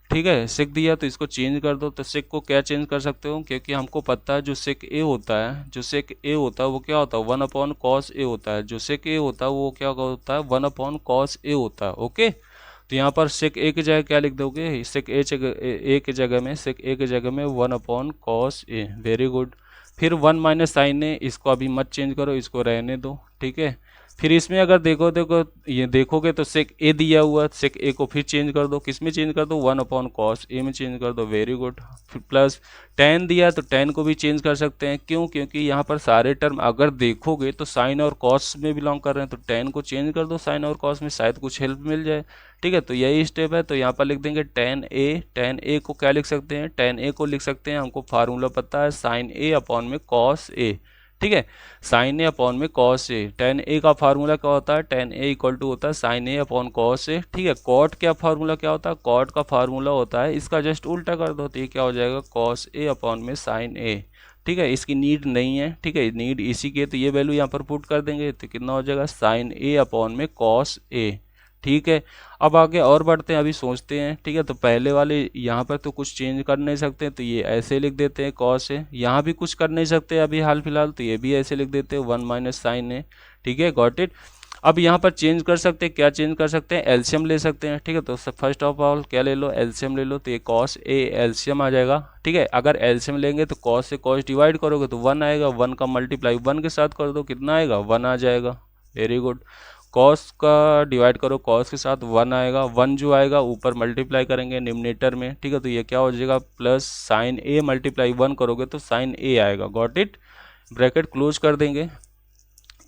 A: ठीक है, सेक दिया तो इसको चेंज कर दो। तो सेक को क्या चेंज कर सकते हो, क्योंकि हमको पता है जो सेक ए होता है, जो सेक ए होता है वो क्या होता है 1 अपॉन कॉस ए होता है। जो सेक ए होता है वो क्या होता है 1 अपॉन कॉस ए होता है। ओके, तो यहाँ पर सेक ए की जगह क्या लिख दोगे, सेक ए की जगह में, सेक ए की जगह में 1 upon cos A. Very good. फिर 1 माइनस साइन ए, इसको अभी मत चेंज करो, इसको रहने दो। ठीक है, फिर इसमें अगर देखो ये देखोगे तो सेक ए दिया हुआ, सेक ए को फिर चेंज कर दो, किस में चेंज कर दो 1 अपॉन कॉस ए में चेंज कर दो। Very good. फिर प्लस टेन दिया तो टेन को भी चेंज कर सकते हैं, क्यों, क्योंकि यहाँ पर सारे टर्म अगर देखोगे तो साइन और कॉस में बिलोंग कर रहे हैं, तो टेन को चेंज कर दो साइन और कॉस में, शायद कुछ हेल्प मिल जाए। ठीक है, तो यही स्टेप है। तो यहाँ पर लिख देंगे टेन ए को क्या लिख सकते हैं, टेन ए को लिख सकते हैं, हमको फार्मूला पता है साइन ए अपॉन में कॉस ए। ठीक है, साइन ए अपॉन में कॉस ए, टेन ए का फार्मूला क्या होता है, टेन ए इक्वल टू होता है साइन ए अपॉन कॉस ए। ठीक है, कॉट क्या फार्मूला क्या होता है, कॉट का फार्मूला होता है, इसका जस्ट उल्टा कर दो तो ये क्या हो जाएगा कॉस ए अपॉन में साइन ए। ठीक है, इसकी नीड नहीं है। ठीक है, नीड इसी की है, तो ये वैल्यू यहाँ पर पुट कर देंगे तो कितना हो जाएगा साइन ए अपॉन में कॉस ए। ठीक है, अब आगे और बढ़ते हैं, अभी सोचते हैं। ठीक है, तो पहले वाले यहाँ पर तो कुछ चेंज कर नहीं सकते, तो ये ऐसे लिख देते हैं कॉस है। यहाँ भी कुछ कर नहीं सकते अभी हाल फिलहाल, तो ये भी ऐसे लिख देते हैं 1 माइनस साइन है। ठीक है, गॉट इट। अब यहाँ पर चेंज कर सकते हैं, क्या चेंज कर सकते हैं, एलसीएम ले सकते हैं। ठीक है, तो फर्स्ट ऑफ ऑल क्या ले लो, एलसीएम ले लो, तो ये कॉस ए एलसीएम आ जाएगा। ठीक है, अगर एलसीएम लेंगे तो कॉस से कॉस डिवाइड करोगे तो 1 आएगा, 1 का मल्टीप्लाई 1 के साथ कर दो, कितना आएगा 1 आ जाएगा। Very good. कॉस का डिवाइड करो कॉस के साथ 1 आएगा, 1 जो आएगा ऊपर मल्टीप्लाई करेंगे निम्नेटर में। ठीक है, तो ये क्या हो जाएगा प्लस साइन ए मल्टीप्लाई 1 करोगे तो साइन ए आएगा। गॉट इट, ब्रैकेट क्लोज कर देंगे।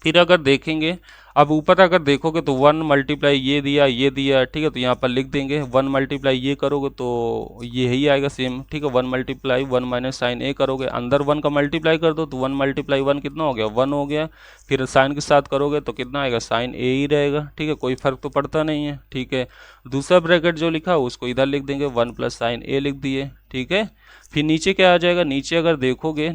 A: फिर अगर देखेंगे, अब ऊपर अगर देखोगे तो 1 मल्टीप्लाई ये दिया। ठीक है, तो यहाँ पर लिख देंगे 1 मल्टीप्लाई ये करोगे तो ये ही आएगा सेम। ठीक है, 1 मल्टीप्लाई 1 माइनस साइन ए करोगे, अंदर 1 का मल्टीप्लाई कर दो तो 1 मल्टीप्लाई 1 कितना हो गया 1 हो गया। फिर साइन के साथ करोगे तो कितना आएगा साइन ए ही रहेगा। ठीक है, कोई फर्क तो पड़ता नहीं है। ठीक है, दूसरा ब्रैकेट जो लिखा उसको इधर लिख देंगे 1 प्लस साइन ए लिख दिए। ठीक है, फिर नीचे क्या आ जाएगा, नीचे अगर देखोगे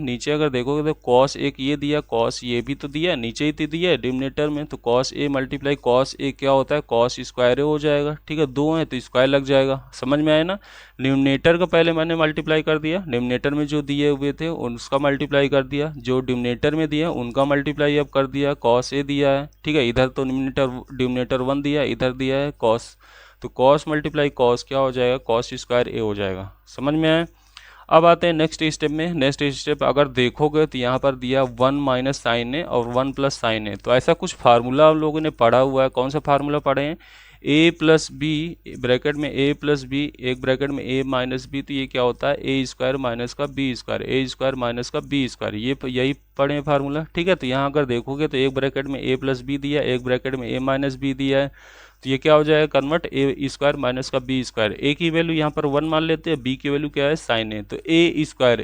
A: तो कॉस एक ये दिया, कॉस ये भी तो दिया, नीचे ही तो दिया है डिनोमिनेटर में, तो cos A multiply cos A क्या होता है कॉस स्क्वायर ए हो जाएगा। ठीक है, दो है तो स्क्वायर लग जाएगा, समझ में आया ना। डिनोमिनेटर का पहले मैंने मल्टीप्लाई कर दिया, डिनोमिनेटर में जो दिए हुए थे उसका मल्टीप्लाई कर दिया, जो डिनोमिनेटर में दिया उनका मल्टीप्लाई अब कर दिया, कॉस ए दिया है। ठीक है, इधर तो डिनोमिनेटर 1 दिया, इधर दिया है कॉस, तो कॉस मल्टीप्लाई कॉस क्या हो जाएगा कॉस स्क्वायर ए हो जाएगा। समझ में आया। अब आते हैं नेक्स्ट स्टेप में। नेक्स्ट स्टेप अगर देखोगे तो यहाँ पर दिया 1 माइनस साइन ए और 1 प्लस साइन ए, तो ऐसा कुछ फार्मूला आप लोगों ने पढ़ा हुआ है। कौन सा फार्मूला पढ़े हैं, ए प्लस बी ब्रैकेट में ए प्लस बी, एक ब्रैकेट में ए माइनस बी, तो ये क्या होता है ए स्क्वायर माइनस का बी स्क्वायर, ए स्क्वायर माइनस का बी स्क्वायर, ये यही पढ़े हैं फार्मूला। ठीक है, तो यहाँ अगर देखोगे तो एक ब्रैकेट में ए प्लस बी दिया, एक ब्रैकेट में ए माइनस बी दिया है, तो ये क्या हो जाएगा कन्वर्ट ए स्क्वायर माइनस का बी स्क्वायर। ए की वैल्यू यहाँ पर 1 मान लेते हैं, बी की वैल्यू क्या है साइन ए, तो ए स्क्वायर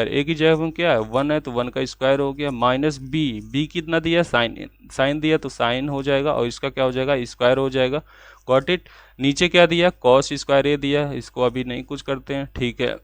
A: ए की जगह में क्या है 1 है तो 1 का स्क्वायर हो गया, माइनस बी कितना दिया साइन दिया तो साइन हो जाएगा, और इसका क्या हो जाएगा स्क्वायर हो जाएगा। Got it. नीचे क्या दिया कॉस स्क्वायर ए दिया, इसको अभी नहीं कुछ करते हैं। ठीक है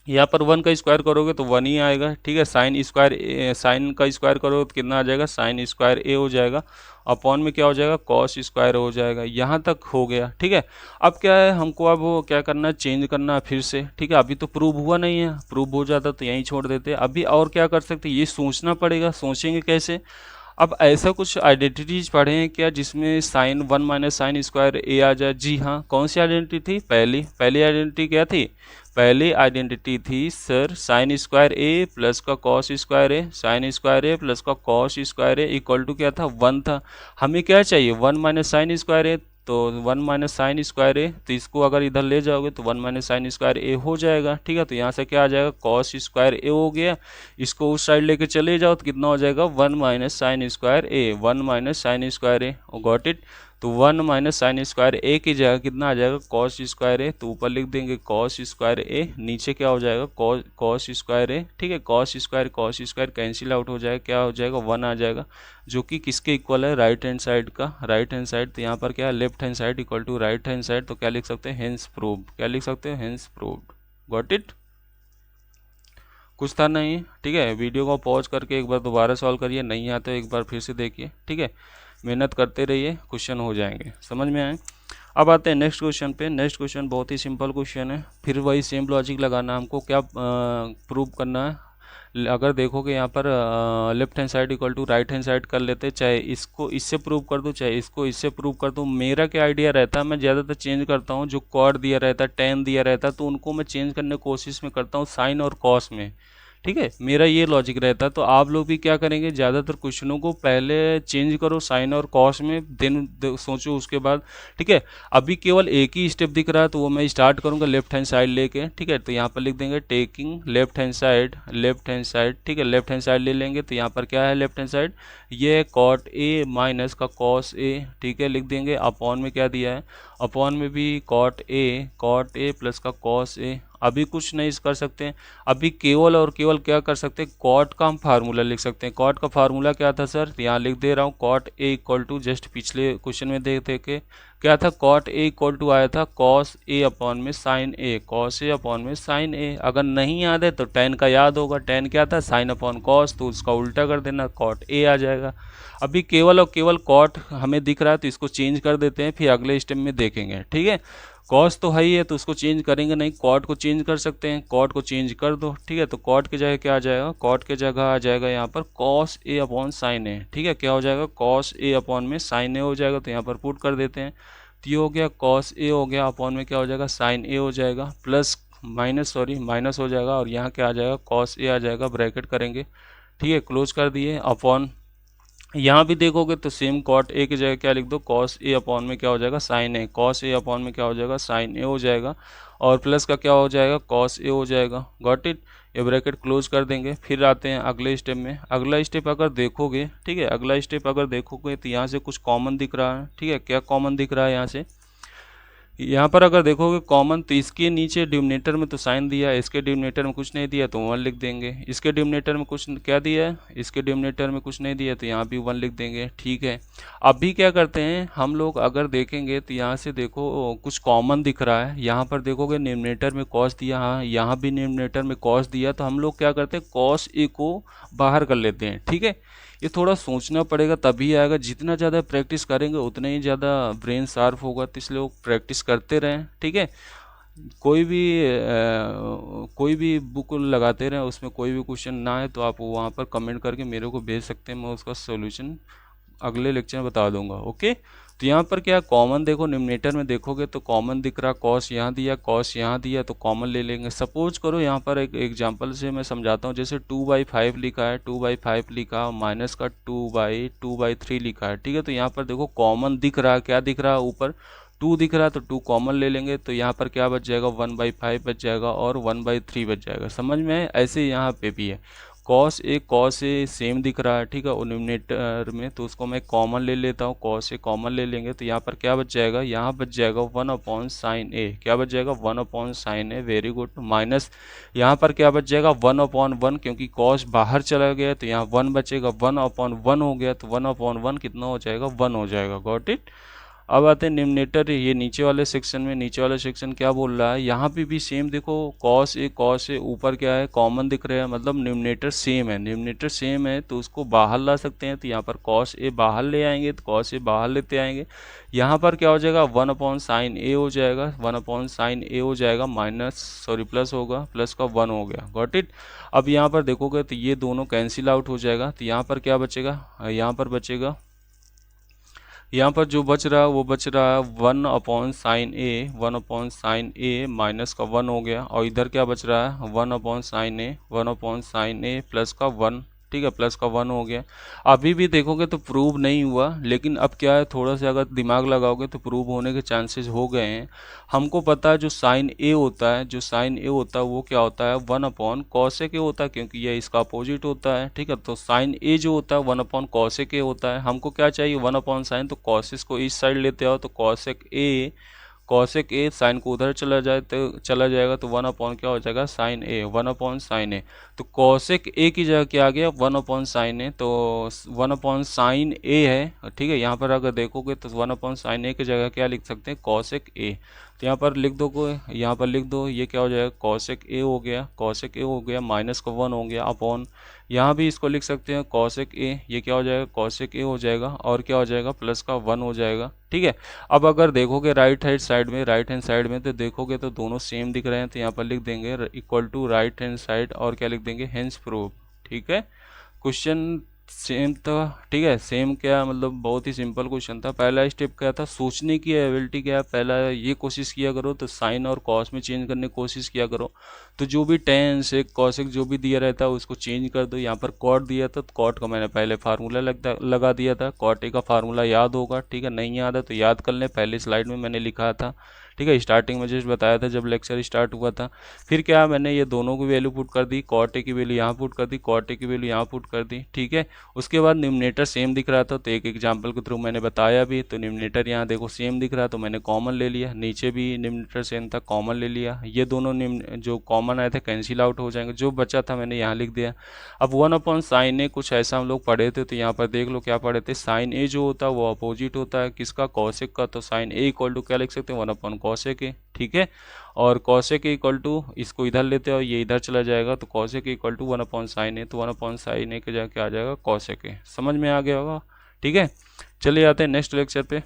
A: यहाँ पर 1 का स्क्वायर करोगे तो 1 ही आएगा। ठीक है, साइन का स्क्वायर करोगे तो कितना आ जाएगा साइन स्क्वायर ए हो जाएगा, अपॉन में क्या हो जाएगा कॉस स्क्वायर हो जाएगा। यहाँ तक हो गया। ठीक है, अब क्या है हमको अब वो क्या करना है चेंज करना है फिर से। ठीक है, अभी तो प्रूव हुआ नहीं है, प्रूव हो जाता तो यहीं छोड़ देते। अभी और क्या कर सकते ये सोचना पड़ेगा, सोचेंगे कैसे। अब ऐसा कुछ आइडेंटिटीज पढ़े हैं क्या जिसमें साइन 1 माइनस साइन स्क्वायर ए आ जाए? जी हाँ, कौन सी आइडेंटिटी थी? पहली आइडेंटिटी क्या थी? पहली आइडेंटिटी थी sir sin square A plus का cos square A, sin square A plus का cos square A equal to क्या था? 1 था। हमें क्या चाहिए? 1 माइनस साइन स्क्वायर ए, तो 1 माइनस साइन स्क्वायर ए, तो इसको अगर इधर ले जाओगे तो 1 माइनस साइन स्क्वायर ए हो जाएगा। ठीक है, तो यहाँ से क्या आ जाएगा? कॉस स्क्वायर ए हो गया। इसको उस साइड लेके चले जाओ तो कितना हो जाएगा? 1 minus sign square A, 1 minus sign square A. Got it? तो 1 माइनस साइन स्क्वायर ए की जगह कितना आ जाएगा? कॉस स्क्वायर ए। तो ऊपर लिख देंगे कॉस स्क्वायर ए, नीचे क्या हो जाएगा? कॉस स्क्वायर ए। ठीक है, कॉस स्क्वायर कैंसिल आउट हो जाएगा, क्या हो जाएगा? 1 आ जाएगा, जो कि किसके इक्वल है? राइट हैंड साइड का। राइट हैंड साइड, तो यहाँ पर क्या है? Left hand side equal to right hand side. तो क्या लिख सकते हैं? Hence proved. क्या लिख सकते हैं? Hence proved. Got it? कुछ था नहीं? ठीक है, वीडियो को पॉज करके एक बार दोबारा सॉल्व करिए, नहीं आता एक बार फिर से देखिए। ठीक है, मेहनत करते रहिए, क्वेश्चन हो जाएंगे। समझ में आए? अब आते हैं नेक्स्ट क्वेश्चन पे। नेक्स्ट क्वेश्चन बहुत ही सिंपल क्वेश्चन है, फिर वही सेम लॉजिक लगाना। हमको क्या प्रूव करना है? अगर देखोगे यहाँ पर left hand side equal to right hand side कर लेते, चाहे इसको इससे प्रूव कर दूँ चाहे इसको इससे प्रूव कर दूँ। मेरा क्या आइडिया रहता है, मैं ज़्यादातर चेंज करता हूँ, जो कॉड दिया रहता है, टेन दिया रहता है, तो उनको मैं चेंज करने की कोशिश में करता हूँ साइन और कॉस में। ठीक है, मेरा ये लॉजिक रहता है। तो आप लोग भी क्या करेंगे? ज़्यादातर क्वेश्चनों को पहले चेंज करो साइन और कॉस में, देन सोचो उसके बाद। ठीक है, अभी केवल एक ही स्टेप दिख रहा है, तो वो मैं स्टार्ट करूँगा लेफ्ट हैंड साइड लेके। ठीक है, तो यहाँ पर लिख देंगे taking left hand side, left hand side. ठीक है, लेफ्ट हैंड साइड ले लेंगे, तो यहाँ पर क्या है लेफ्ट हैंड साइड? ये कॉट ए माइनस का कॉस ए। ठीक है, लिख देंगे। अपॉन में क्या दिया है? अपॉन में भी कॉट ए प्लस का कॉस ए। अभी कुछ नहीं कर सकते हैं, अभी केवल और केवल क्या कर सकते हैं? कॉट का हम फार्मूला लिख सकते हैं। कॉट का फार्मूला क्या था सर? यहाँ लिख दे रहा हूँ, cot A equal to, just पिछले क्वेश्चन में देख के क्या था? कॉट ए इक्वल टू आया था कॉस ए अपॉन में sign A, cos A upon में साइन ए। अगर नहीं याद है तो टेन का याद होगा, टेन क्या था? साइन अपॉन कॉस, तो उसका उल्टा कर देना, कॉट ए आ जाएगा। अभी केवल और केवल कॉट हमें दिख रहा है, तो इसको चेंज कर देते हैं, फिर अगले स्टेप में देखेंगे। ठीक है, कॉस तो है ही है, तो उसको चेंज करेंगे नहीं, कॉट को चेंज कर सकते हैं। कॉट को चेंज कर दो। ठीक है, तो कॉट की जगह क्या आ जाएगा? कॉट के जगह आ जाएगा यहाँ पर कॉस ए अपॉन साइन ए। ठीक है, क्या हो जाएगा? कॉस ए अपॉन में साइन ए हो जाएगा, तो यहाँ पर पुट कर देते हैं। तो ये हो गया कॉस ए हो गया, अपॉन में क्या हो जाएगा? साइन ए हो जाएगा, प्लस माइनस हो जाएगा, और यहाँ क्या आ जाएगा? कॉस ए आ जाएगा, ब्रैकेट करेंगे। ठीक है, क्लोज कर दिए। अपॉन यहाँ भी देखोगे तो सेम कॉट ए की जगह क्या लिख दो? कॉस ए अपॉन में क्या हो जाएगा? Sign A. Cos A upon में क्या हो जाएगा? साइन ए हो जाएगा, और प्लस का क्या हो जाएगा? कॉस ए हो जाएगा। Got it? ये ब्रैकेट क्लोज कर देंगे। फिर आते हैं अगले स्टेप में। अगला स्टेप अगर देखोगे, ठीक है, अगला स्टेप अगर देखोगे तो यहाँ से कुछ कॉमन दिख रहा है। ठीक है, क्या कॉमन दिख रहा है यहाँ से? यहाँ पर अगर देखोगे कॉमन, तो इसके नीचे डिनोमिनेटर में तो साइन दिया है, इसके डिनोमिनेटर में कुछ नहीं दिया तो 1 लिख देंगे। इसके डिनोमिनेटर में कुछ क्या दिया है? इसके डिनोमिनेटर में कुछ नहीं दिया, तो यहाँ भी 1 लिख देंगे। ठीक है, अभी क्या करते हैं हम लोग? अगर देखेंगे तो यहाँ से देखो कुछ कॉमन दिख रहा है। यहाँ पर देखोगे डिनोमिनेटर में कॉस दिया, हाँ यहाँ भी डिनोमिनेटर में कॉस दिया, तो हम लोग क्या करते हैं? कॉस ए को बाहर कर लेते हैं। ठीक है, ये थोड़ा सोचना पड़ेगा तभी आएगा, जितना ज़्यादा प्रैक्टिस करेंगे उतना ही ज़्यादा ब्रेन शार्प होगा, तो इसलिए वो प्रैक्टिस करते रहें। ठीक है, कोई भी बुक लगाते रहें, उसमें कोई भी क्वेश्चन ना आए तो आप वहाँ पर कमेंट करके मेरे को भेज सकते हैं, मैं उसका सोल्यूशन अगले लेक्चर में बता दूंगा। ओके, तो यहाँ पर क्या कॉमन देखो, निम्नेटर में देखोगे तो कॉमन दिख रहा, कॉस यहाँ दिया, कॉस यहाँ दिया, तो कॉमन ले लेंगे। सपोज करो यहाँ पर एक एग्जांपल से मैं समझाता हूँ, जैसे 2/5 लिखा है, 2/5 लिखा, माइनस का 2/3 लिखा है। ठीक है, तो यहाँ पर देखो कॉमन दिख रहा है, क्या दिख रहा है? ऊपर 2 दिख रहा है, तो 2 कॉमन ले लेंगे, तो यहाँ पर क्या बच जाएगा? 1/5 बच जाएगा और 1/3 बच जाएगा। समझ में है? ऐसे यहाँ पे भी है, कॉस ए सेम दिख रहा है। ठीक है, डिनोमिनेटर में, तो उसको मैं कॉमन ले लेता हूँ, कॉस ए कॉमन ले लेंगे, तो यहाँ पर क्या बच जाएगा? यहाँ बच जाएगा 1/sin ए। क्या बच जाएगा? 1/sin ए। Very good. माइनस यहाँ पर क्या बच जाएगा? 1/1, क्योंकि कॉस बाहर चला गया तो यहाँ 1 बचेगा, 1/1 हो गया, तो 1/1 कितना हो जाएगा? 1 हो जाएगा। Got it? अब आते हैं निम्नरेटर, ये नीचे वाले सेक्शन में। नीचे वाला सेक्शन क्या बोल रहा है, यहाँ पे भी सेम देखो, कॉस ए ऊपर क्या है, कॉमन दिख रहा है, मतलब निम्नरेटर सेम है। निम्नरेटर सेम है तो उसको बाहर ला सकते हैं, तो यहाँ पर कॉस ए बाहर ले आएंगे, तो कॉस ए बाहर लेते आएंगे। यहाँ पर क्या हो जाएगा, 1/sin ए हो जाएगा, 1/sin ए हो जाएगा, प्लस होगा, प्लस का 1 हो गया। Got it. अब यहाँ पर देखोगे तो ये दोनों कैंसिल आउट हो जाएगा, तो यहाँ पर क्या बचेगा, यहाँ पर जो बच रहा है वो बच रहा है 1/sin ए, 1/sin ए माइनस का 1 हो गया। और इधर क्या बच रहा है, 1/sin ए, 1/sin ए प्लस का 1, ठीक है, प्लस का 1 हो गया। अभी भी देखोगे तो प्रूव नहीं हुआ, लेकिन अब क्या है, थोड़ा सा अगर दिमाग लगाओगे तो प्रूव होने के चांसेस हो गए हैं। हमको पता है जो साइन ए होता है, वो क्या होता है, 1/cos ए होता है, क्योंकि ये इसका अपोजिट होता है, ठीक है। तो साइन ए जो होता है 1/cos ए होता है। हमको क्या चाहिए, 1/sin, तो cos को इस साइड लेते आओ, तो cosec ए साइन को उधर चला जाएगा, तो 1 क्या हो जाएगा, साइन ए, 1/sin ए। तो cosec ए की जगह क्या आ गया, 1/sin ए, तो 1/sin ए है, ठीक है। यहाँ पर अगर देखोगे तो 1/sin ए की जगह क्या लिख सकते हैं, cosec ए। तो यहाँ पर लिख दो, ये क्या हो जाएगा, cosec ए हो गया, माइनस का 1 हो गया, अपॉन यहाँ भी इसको लिख सकते हैं cosec ए, ये क्या हो जाएगा, cosec ए हो जाएगा, और क्या हो जाएगा, प्लस का 1 हो जाएगा, ठीक है। अब अगर देखोगे राइट हैंड साइड में तो देखोगे तो दोनों सेम दिख रहे हैं, तो यहाँ पर लिख देंगे equal to right hand side, और क्या लिख देंगे, हेंस प्रूव, ठीक है। क्वेश्चन सेम था, ठीक है। सेम क्या मतलब, बहुत ही सिंपल क्वेश्चन था। पहला स्टेप क्या था, सोचने की एबिलिटी क्या है, पहला ये कोशिश किया करो, तो साइन और कॉस में चेंज करने की कोशिश किया करो। तो जो भी टेन सेक कॉसेक जो भी दिया रहता है उसको चेंज कर दो। यहाँ पर कॉट दिया था, तो कॉट का मैंने पहले फार्मूला लगा दिया था। कॉट ए का फार्मूला याद होगा, ठीक है, नहीं याद है तो याद कर लें, पहले स्लाइड में मैंने लिखा था, ठीक है, स्टार्टिंग में जस्ट बताया था जब लेक्चर स्टार्ट हुआ था। फिर क्या, मैंने ये दोनों की वैल्यू पुट कर दी, कॉट ए की वैल्यू यहाँ पुट कर दी, कॉट ए की वैल्यू यहाँ पुट कर दी, ठीक है। उसके बाद निम्नरेटर सेम दिख रहा था, तो एक एग्जाम्पल के थ्रू मैंने बताया भी, तो निम्नरेटर यहाँ देखो सेम दिख रहा, तो मैंने कॉमन ले लिया, नीचे भी निम्नरेटर सेम था, कॉमन ले लिया। ये दोनों निम्न जो कॉमन आए थे कैंसिल आउट हो जाएंगे, जो बचा था मैंने यहाँ लिख दिया। अब 1/sin ए कुछ ऐसा हम लोग पढ़े थे, तो यहाँ पर देख लो क्या पढ़े थे, साइन ए जो होता है वो अपोजिट होता है किसका, कॉसेक का, तो साइन ए इक्वल टू क्या लिख सकते हैं, 1/cosec ए, ठीक है। और cosec ए इक्वल टू, इसको इधर लेते हो, ये इधर चला जाएगा, तो cosec A equal to 1/sin A, तो 1/sin ए के जगह क्या आ जाएगा, cosec ए। समझ में आ गया होगा, ठीक है। चलिए आते हैं नेक्स्ट लेक्चर पे,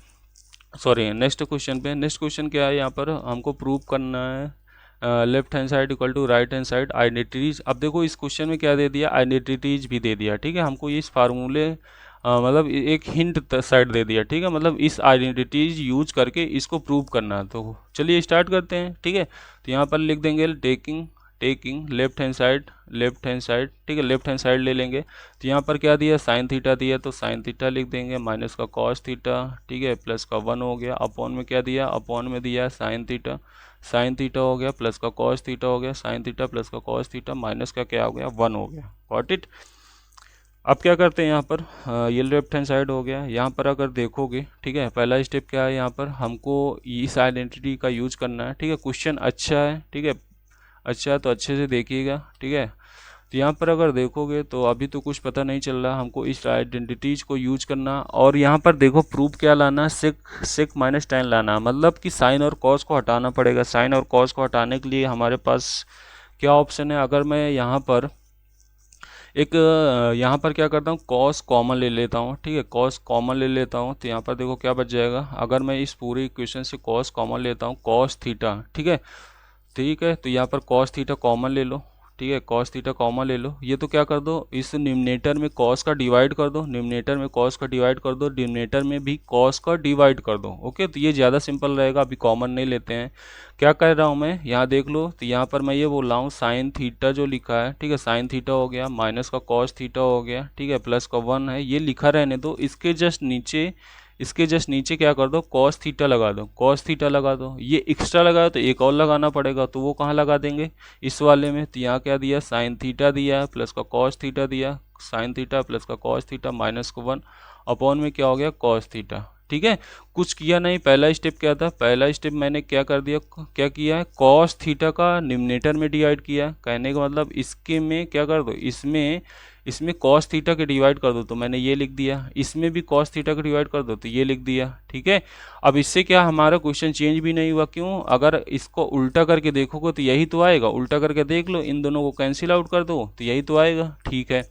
A: सॉरी नेक्स्ट क्वेश्चन पे। नेक्स्ट क्वेश्चन क्या है, यहाँ पर हमको प्रूव करना है left hand side equal to right hand side identities. अब देखो इस क्वेश्चन में क्या दे दिया, आइडेंटिटीज भी दे दिया, ठीक है। हमको इस फार्मूले मतलब एक हिंट साइड दे दिया, ठीक है, मतलब इस आइडेंटिटीज यूज करके इसको प्रूव करना है। तो चलिए स्टार्ट करते हैं, ठीक है। तो यहाँ पर लिख देंगे टेकिंग लेफ्ट हैंड साइड, ठीक है, लेफ्ट हैंड साइड ले लेंगे। तो यहाँ पर क्या दिया, साइन थीटा दिया, तो साइन थीटा लिख देंगे, माइनस का कॉस थीटा, ठीक है, प्लस का 1 हो गया। अपॉन में क्या दिया, अपॉन में दिया साइन थीटा हो गया, प्लस का कॉस थीटा हो गया, साइन थीटा प्लस का कॉस थीटा, माइनस का क्या हो गया, 1 हो गया। Got it. अब क्या करते हैं यहाँ पर, ये लेफ्ट हैंड साइड हो गया। यहाँ पर अगर देखोगे, ठीक है, पहला स्टेप क्या है, यहाँ पर हमको इस आइडेंटिटी का यूज करना है, ठीक है। क्वेश्चन अच्छा है, ठीक है, अच्छा है तो अच्छे से देखिएगा, ठीक है। तो यहाँ पर अगर देखोगे तो अभी तो कुछ पता नहीं चल रहा, हमको इस आइडेंटिटीज को यूज करना। और यहाँ पर देखो प्रूफ क्या लाना, सेक माइनस tan लाना, मतलब कि साइन और कॉस को हटाना पड़ेगा। साइन और कॉस को हटाने के लिए हमारे पास क्या ऑप्शन है, अगर मैं यहाँ पर यहाँ पर क्या करता हूँ, कॉस कॉमन ले लेता हूँ, ठीक है, कॉस कॉमन ले लेता हूँ, तो यहाँ पर देखो क्या बच जाएगा, अगर मैं इस पूरे इक्वेशन से कॉस कॉमन लेता हूँ, कॉस थीटा, ठीक है, तो यहाँ पर कॉस थीटा कॉमन ले लो, ठीक है, कॉस थीटा कॉमन ले लो। ये तो क्या कर दो, इस निम्नरेटर में कॉस का डिवाइड कर दो, डिनोमिनेटर में भी कॉस का डिवाइड कर दो। ओके, तो ये ज़्यादा सिंपल रहेगा, अभी कॉमन नहीं लेते हैं। क्या कर रहा हूँ मैं, यहाँ देख लो, तो यहाँ पर मैं ये बोल रहा हूँ साइन थीटा जो लिखा है, ठीक है, साइन थीटा हो गया, माइनस का कॉस थीटा हो गया, ठीक है, प्लस का 1 है, ये लिखा रहने दो। इसके जस्ट नीचे क्या कर दो, कॉस थीटा लगा दो, ये एक्स्ट्रा लगाया तो एक और लगाना पड़ेगा, तो वो कहाँ लगा देंगे, इस वाले में। तो यहाँ क्या दिया, साइन थीटा दिया प्लस का कॉस थीटा दिया, साइन थीटा प्लस का कॉस थीटा माइनस का 1 अपॉन में क्या हो गया, कॉस थीटा, ठीक है, कुछ किया नहीं। पहला स्टेप क्या था, पहला स्टेप मैंने क्या कर दिया, क्या किया है, कॉस थीटा का निम्नेटर में डिवाइड किया। कहने का मतलब इसके में क्या कर दो, इसमें इसमें कॉस थीटा के डिवाइड कर दो, तो मैंने ये लिख दिया। इसमें भी कॉस थीटा के डिवाइड कर दो, तो ये लिख दिया। ठीक है, अब इससे क्या हमारा क्वेश्चन चेंज भी नहीं हुआ। क्यों, अगर इसको उल्टा करके देखोगे तो यही तो आएगा। उल्टा करके देख लो, इन दोनों को कैंसिल आउट कर दो तो यही तो आएगा। ठीक है,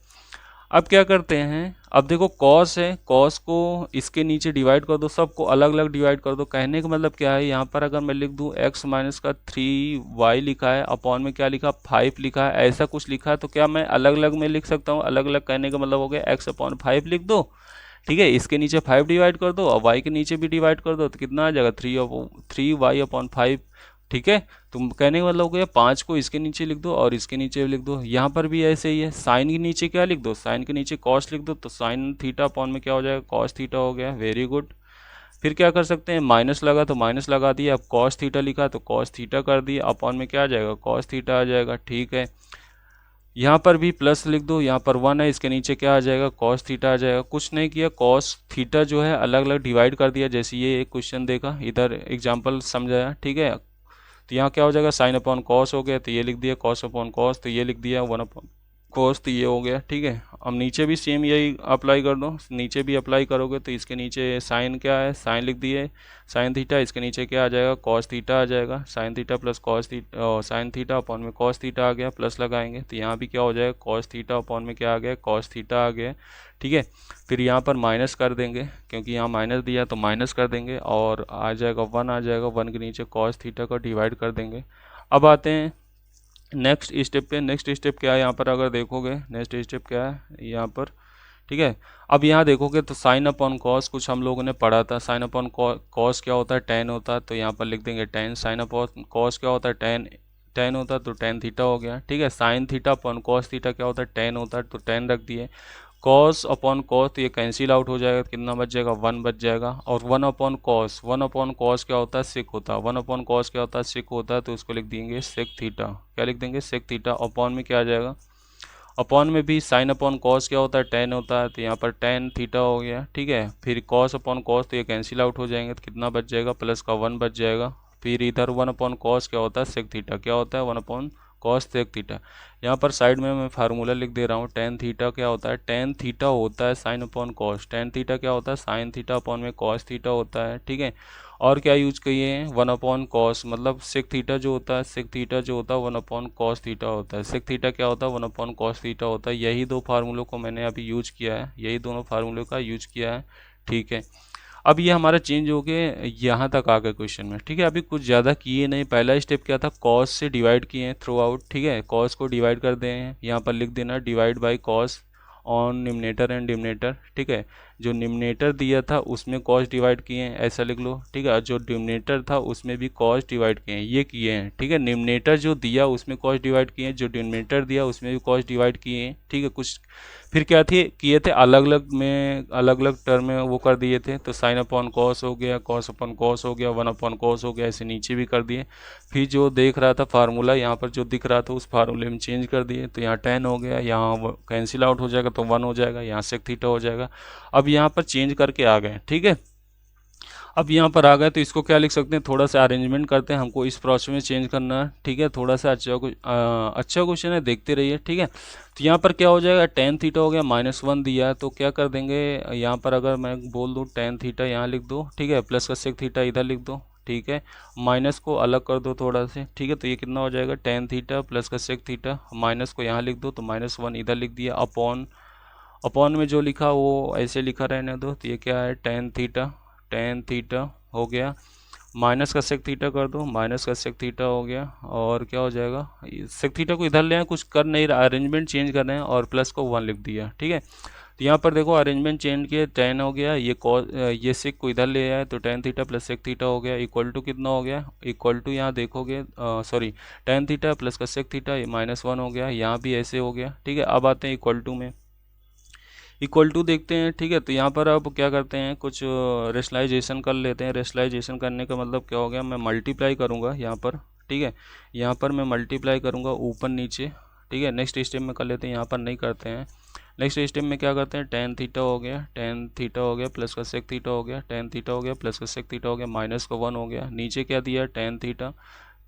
A: अब क्या करते हैं, अब देखो कॉस है, कॉस को इसके नीचे डिवाइड कर दो, सबको अलग अलग डिवाइड कर दो। कहने का मतलब क्या है, यहाँ पर अगर मैं लिख दूँ x माइनस का 3y लिखा है, अपॉन में क्या लिखा 5 लिखा है, ऐसा कुछ लिखा है, तो क्या मैं अलग अलग में लिख सकता हूँ। अलग अलग कहने का मतलब हो गया x अपॉन 5 लिख दो। ठीक है, इसके नीचे 5 डिवाइड कर दो और y के नीचे भी डिवाइड कर दो, तो कितना आ जाएगा 3y अपॉन 5। ठीक है, तुम कहने का मतलब हो गया 5 को इसके नीचे लिख दो और इसके नीचे भी लिख दो। यहाँ पर भी ऐसे ही है, साइन के नीचे क्या लिख दो, साइन के नीचे कॉस लिख दो, तो साइन थीटा अपॉन में क्या हो जाएगा, कॉस थीटा हो गया। Very good. फिर क्या कर सकते हैं, माइनस लगा तो माइनस लगा दिया, अब कॉस थीटा लिखा तो कॉस थीटा कर दिया, अपॉन में क्या आ जाएगा, कॉस थीटा आ जाएगा। ठीक है, यहाँ पर भी प्लस लिख दो, यहाँ पर 1 है, इसके नीचे क्या आ जाएगा, कॉस थीटा आ जाएगा। कुछ नहीं किया, कॉस थीटा जो है अलग अलग डिवाइड कर दिया, जैसे ये एक क्वेश्चन देखा, इधर एग्जाम्पल समझाया। ठीक है, तो यहाँ क्या हो जाएगा, साइन अपॉन कॉस हो गया, तो ये लिख दिया, कॉस अपॉन कॉस, तो ये लिख दिया 1 अपॉन कॉस, तो ये हो गया। ठीक है, अब नीचे भी सेम यही अप्लाई कर दो, नीचे भी अप्लाई करोगे तो इसके नीचे साइन क्या है, साइन लिख दिए, साइन थीटा, इसके नीचे क्या आ जाएगा, कॉस थीटा आ जाएगा। Sine theta plus cos theta, sign theta upon में कॉस थीटा आ गया, प्लस लगाएंगे तो यहाँ भी क्या हो जाएगा, कॉस थीटा अपॉन में क्या आ गया, कॉस थीटा आ गया। ठीक है, फिर यहाँ पर माइनस कर देंगे, क्योंकि यहाँ माइनस दिया तो माइनस कर देंगे, और आ जाएगा 1 आ जाएगा, 1 के नीचे कॉस थीटा को डिवाइड कर देंगे। अब आते हैं नेक्स्ट स्टेप पे। नेक्स्ट स्टेप क्या है, यहाँ पर अगर देखोगे नेक्स्ट स्टेप क्या है यहाँ पर। ठीक है, अब यहाँ देखोगे तो साइन अपॉन कॉस कुछ हम लोगों ने पढ़ा था। साइन अपॉन कॉस क्या होता है, टेन होता है, तो यहाँ पर लिख देंगे टेन। साइन अपॉन कॉस क्या होता है, टेन, टेन होता है, तो टेन थीटा हो गया। ठीक है, sign theta upon cos theta क्या होता है, टेन होता है, तो टेन रख दिए। कॉस अपॉन कॉस, तो ये कैंसिल आउट हो जाएगा, कितना बच जाएगा, 1 बच जाएगा। और 1 अपॉन कॉस, 1 अपॉन कॉस क्या होता है, सेक होता है। 1 अपॉन कॉस क्या होता है, सेक होता है, तो उसको लिख देंगे सेक थीटा। क्या लिख देंगे, सेक थीटा। अपॉन में क्या आ जाएगा, अपॉन में भी साइन अपॉन कॉस क्या होता है, टेन होता है, तो यहाँ पर टेन थीटा हो गया। ठीक है, फिर कॉस अपॉन कॉस, तो ये कैंसिल आउट हो जाएंगे, तो कितना बच जाएगा, प्लस का 1 बच जाएगा। फिर इधर 1 अपॉन कॉस क्या होता है, सेक थीटा। क्या होता है, 1 अपॉन कॉस सेक थीटा। यहाँ पर साइड में मैं फार्मूला लिख दे रहा हूँ। टेन थीटा क्या होता है, टेन थीटा होता है sine upon cos. Tan theta क्या होता है, साइन थीटा अपॉन में कॉस थीटा होता है। ठीक है, और क्या यूज किए हैं, 1 अपॉन कॉस, मतलब सेक थीटा जो होता है, सेक थीटा जो होता है 1 अपॉन कॉस थीटा होता है। सेक थीटा क्या होता है, 1 अपॉन कॉस थीटा होता है। यही दो फार्मूलों को मैंने अभी यूज किया है, यही दोनों फार्मूलों का यूज किया है। ठीक है, अब ये हमारा चेंज हो गया, यहाँ तक आ गए क्वेश्चन में। ठीक है, अभी कुछ ज़्यादा किए नहीं। पहला स्टेप क्या था, कॉस से डिवाइड किए हैं थ्रू आउट। ठीक है, कॉस को डिवाइड कर दें, यहाँ पर लिख देना divide by cos on numerator and denominator. ठीक है, जो निम्नेटर दिया था उसमें कॉस डिवाइड किए हैं, ऐसा लिख लो। ठीक है, जो डिम्नेटर था उसमें भी कॉस डिवाइड किए हैं, ये किए हैं। ठीक है, निम्नेटर जो दिया उसमें कॉस डिवाइड किए हैं, जो डिम्नेटर दिया उसमें भी कॉस डिवाइड किए हैं। ठीक है, कुछ फिर क्या थे किए थे, अलग अलग में, अलग अलग टर्म में वो कर दिए थे। तो साइन अपॉन कॉस हो गया, कॉस अपॉन कॉस हो गया, 1 अपॉन कॉस हो गया, ऐसे नीचे भी कर दिए। फिर जो देख रहा था फार्मूला, यहाँ पर जो दिख रहा था उस फार्मूले में चेंज कर दिए, तो यहाँ 10 हो गया, यहाँ कैंसिल आउट हो जाएगा तो 1 हो जाएगा, यहाँ सेक थीटा हो जाएगा। अब यहाँ पर चेंज करके आ गए। ठीक है, अब यहाँ पर आ गए तो इसको क्या लिख सकते हैं, थोड़ा सा अरेंजमेंट करते हैं, हमको इस प्रोसेस में चेंज करना है। ठीक है, थोड़ा सा अच्छा क्वेश्चन है, देखते रहिए। ठीक है, तो यहाँ पर क्या हो जाएगा, टेन थीटा हो गया, -1 दिया है, तो क्या कर देंगे, यहाँ पर अगर मैं बोल दूँ टेन थीटा यहाँ लिख दो। ठीक है, प्लस का सेक थीटा इधर लिख दो। ठीक है, माइनस को अलग कर दो थोड़ा से। ठीक है, तो ये कितना हो जाएगा, टेन थीटा प्लस का सेक थीटा, माइनस को यहाँ लिख दो, तो -1 इधर लिख दिया। अपॉन, अपॉन में जो लिखा वो ऐसे लिखा रहने दो, तो ये क्या है, टेन थीटा, टेन थीटा हो गया, माइनस का सेक थीटा कर दो, माइनस का सेक थीटा हो गया, और क्या हो जाएगा, सेक थीटा को इधर ले आए, कुछ कर नहीं रहा, अरेंजमेंट चेंज कर रहे हैं, और प्लस को 1 लिख दिया। ठीक है, तो यहाँ पर देखो अरेंजमेंट चेंज किए, टेन हो गया, ये कॉस, ये सेक को इधर ले आए, तो tan theta plus sec theta हो गया, इक्वल टू कितना हो गया, इक्वल टू यहाँ देखोगे, सॉरी, टेन थीटा प्लस का सेक थीटा, ये -1 हो गया, यहाँ भी ऐसे हो गया। ठीक है, अब आते हैं इक्वल टू में, इक्वल टू देखते हैं। ठीक है, तो यहाँ पर अब क्या करते हैं, कुछ रेशनलाइजेशन कर लेते हैं। रेशनलाइजेशन करने का मतलब क्या हो गया, मैं मल्टीप्लाई करूँगा यहाँ पर। ठीक है, यहाँ पर मैं मल्टीप्लाई करूँगा ऊपर नीचे। ठीक है, नेक्स्ट स्टेप में कर लेते हैं, यहाँ पर नहीं करते हैं। नेक्स्ट स्टेप में क्या करते हैं, टेन थीटा हो गया, टेन थीटा हो गया प्लस का सेक थीटा हो गया, टेन थीटा हो गया प्लस का सेक थीटा हो गया, माइनस का 1 हो गया। नीचे क्या दिया, tan theta,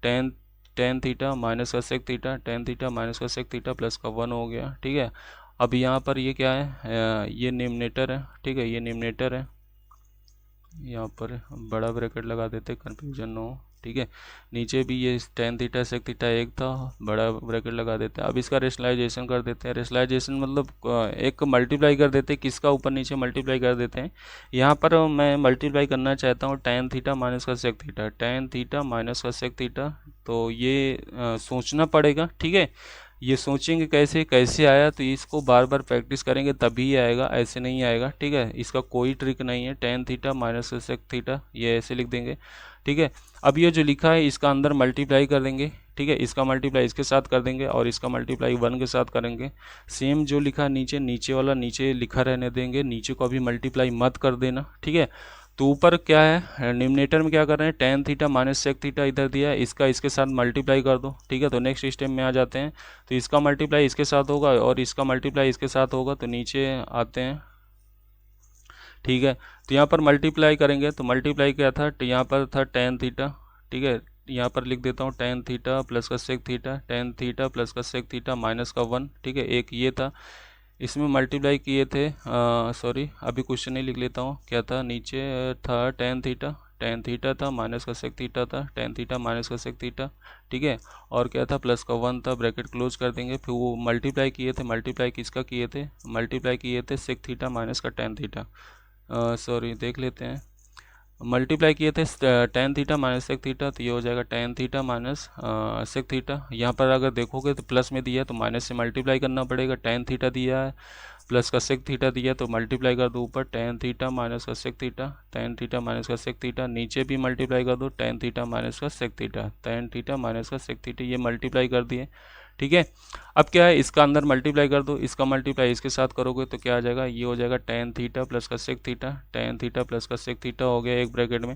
A: tan tan theta minus का sec theta, tan theta minus का सेक थीटा प्लस का 1 हो गया। ठीक है, अब यहाँ पर ये क्या है, ये निम्नेटर है। ठीक है, ये निम्नेटर है, यहाँ पर बड़ा ब्रैकेट लगा देते कंफ्यूजन न हो। ठीक है, नीचे भी ये टेन थीटा सेक थीटा एक था, बड़ा ब्रैकेट लगा देते हैं। अब इसका रेशनलाइजेशन कर देते हैं। रेशनलाइजेशन मतलब एक मल्टीप्लाई कर देते हैं, किसका ऊपर नीचे मल्टीप्लाई कर देते हैं। यहाँ पर मैं मल्टीप्लाई करना चाहता हूँ टेन थीटा माइनस का sec theta, tan theta minus का सेक थीटा, तो ये सोचना पड़ेगा। ठीक है, ये सोचेंगे कैसे कैसे आया, तो इसको बार बार प्रैक्टिस करेंगे तभी आएगा, ऐसे नहीं आएगा। ठीक है, इसका कोई ट्रिक नहीं है। Tan theta minus sec theta ये ऐसे लिख देंगे। ठीक है, अब ये जो लिखा है इसका अंदर मल्टीप्लाई कर देंगे। ठीक है, इसका मल्टीप्लाई इसके साथ कर देंगे और इसका मल्टीप्लाई 1 के साथ करेंगे। सेम जो लिखा नीचे, नीचे वाला नीचे लिखा रहने देंगे, नीचे को अभी मल्टीप्लाई मत कर देना। ठीक है, तो ऊपर क्या है, निम्नेटर में क्या कर रहे हैं, tan theta minus sec theta इधर दिया है, इसका इसके साथ मल्टीप्लाई कर दो। ठीक है, तो नेक्स्ट स्टेप में आ जाते हैं, तो इसका मल्टीप्लाई इसके साथ होगा और इसका मल्टीप्लाई इसके साथ होगा, तो नीचे आते हैं। ठीक है, तो यहाँ पर मल्टीप्लाई करेंगे, तो मल्टीप्लाई क्या था, तो यहाँ पर था टेन थीटा। ठीक है, यहाँ पर लिख देता हूँ टेन थीटा प्लस का sec theta, tan theta plus का सेक थीटा माइनस का 1। ठीक है, एक ये था, इसमें मल्टीप्लाई किए थे, सॉरी अभी क्वेश्चन नहीं लिख लेता हूँ, क्या था नीचे था टेन थीटा, टेन थीटा था माइनस का सेक थीटा था, टेन थीटा माइनस का सेक थीटा। ठीक है, और क्या था, प्लस का 1 था, ब्रैकेट क्लोज कर देंगे। फिर वो मल्टीप्लाई किए थे, मल्टीप्लाई किसका किए थे, मल्टीप्लाई किए थे सेक थीटा माइनस का टेन थीटा, सॉरी देख लेते हैं, मल्टीप्लाई किए थे tan theta minus sec theta, तो ये हो जाएगा tan theta minus sec theta. यहाँ पर अगर देखोगे तो प्लस में दिया है तो माइनस से मल्टीप्लाई करना पड़ेगा। टेन थीटा दिया है प्लस का सेक थीटा दिया है तो मल्टीप्लाई कर दो ऊपर, टेन थीटा माइनस का sec theta, tan theta minus का सेक थीटा, नीचे भी मल्टीप्लाई कर दो, टेन थीटा माइनस का sec theta, tan theta minus का सेक थीटा, ये मल्टीप्लाई कर दिए। ठीक है, अब क्या है, इसका अंदर मल्टीप्लाई कर दो, इसका मल्टीप्लाई इसके साथ करोगे तो क्या आ जाएगा, ये हो जाएगा टेन थीटा प्लस का sec theta, tan theta plus का सेक थीटा हो गया एक ब्रैकेट में,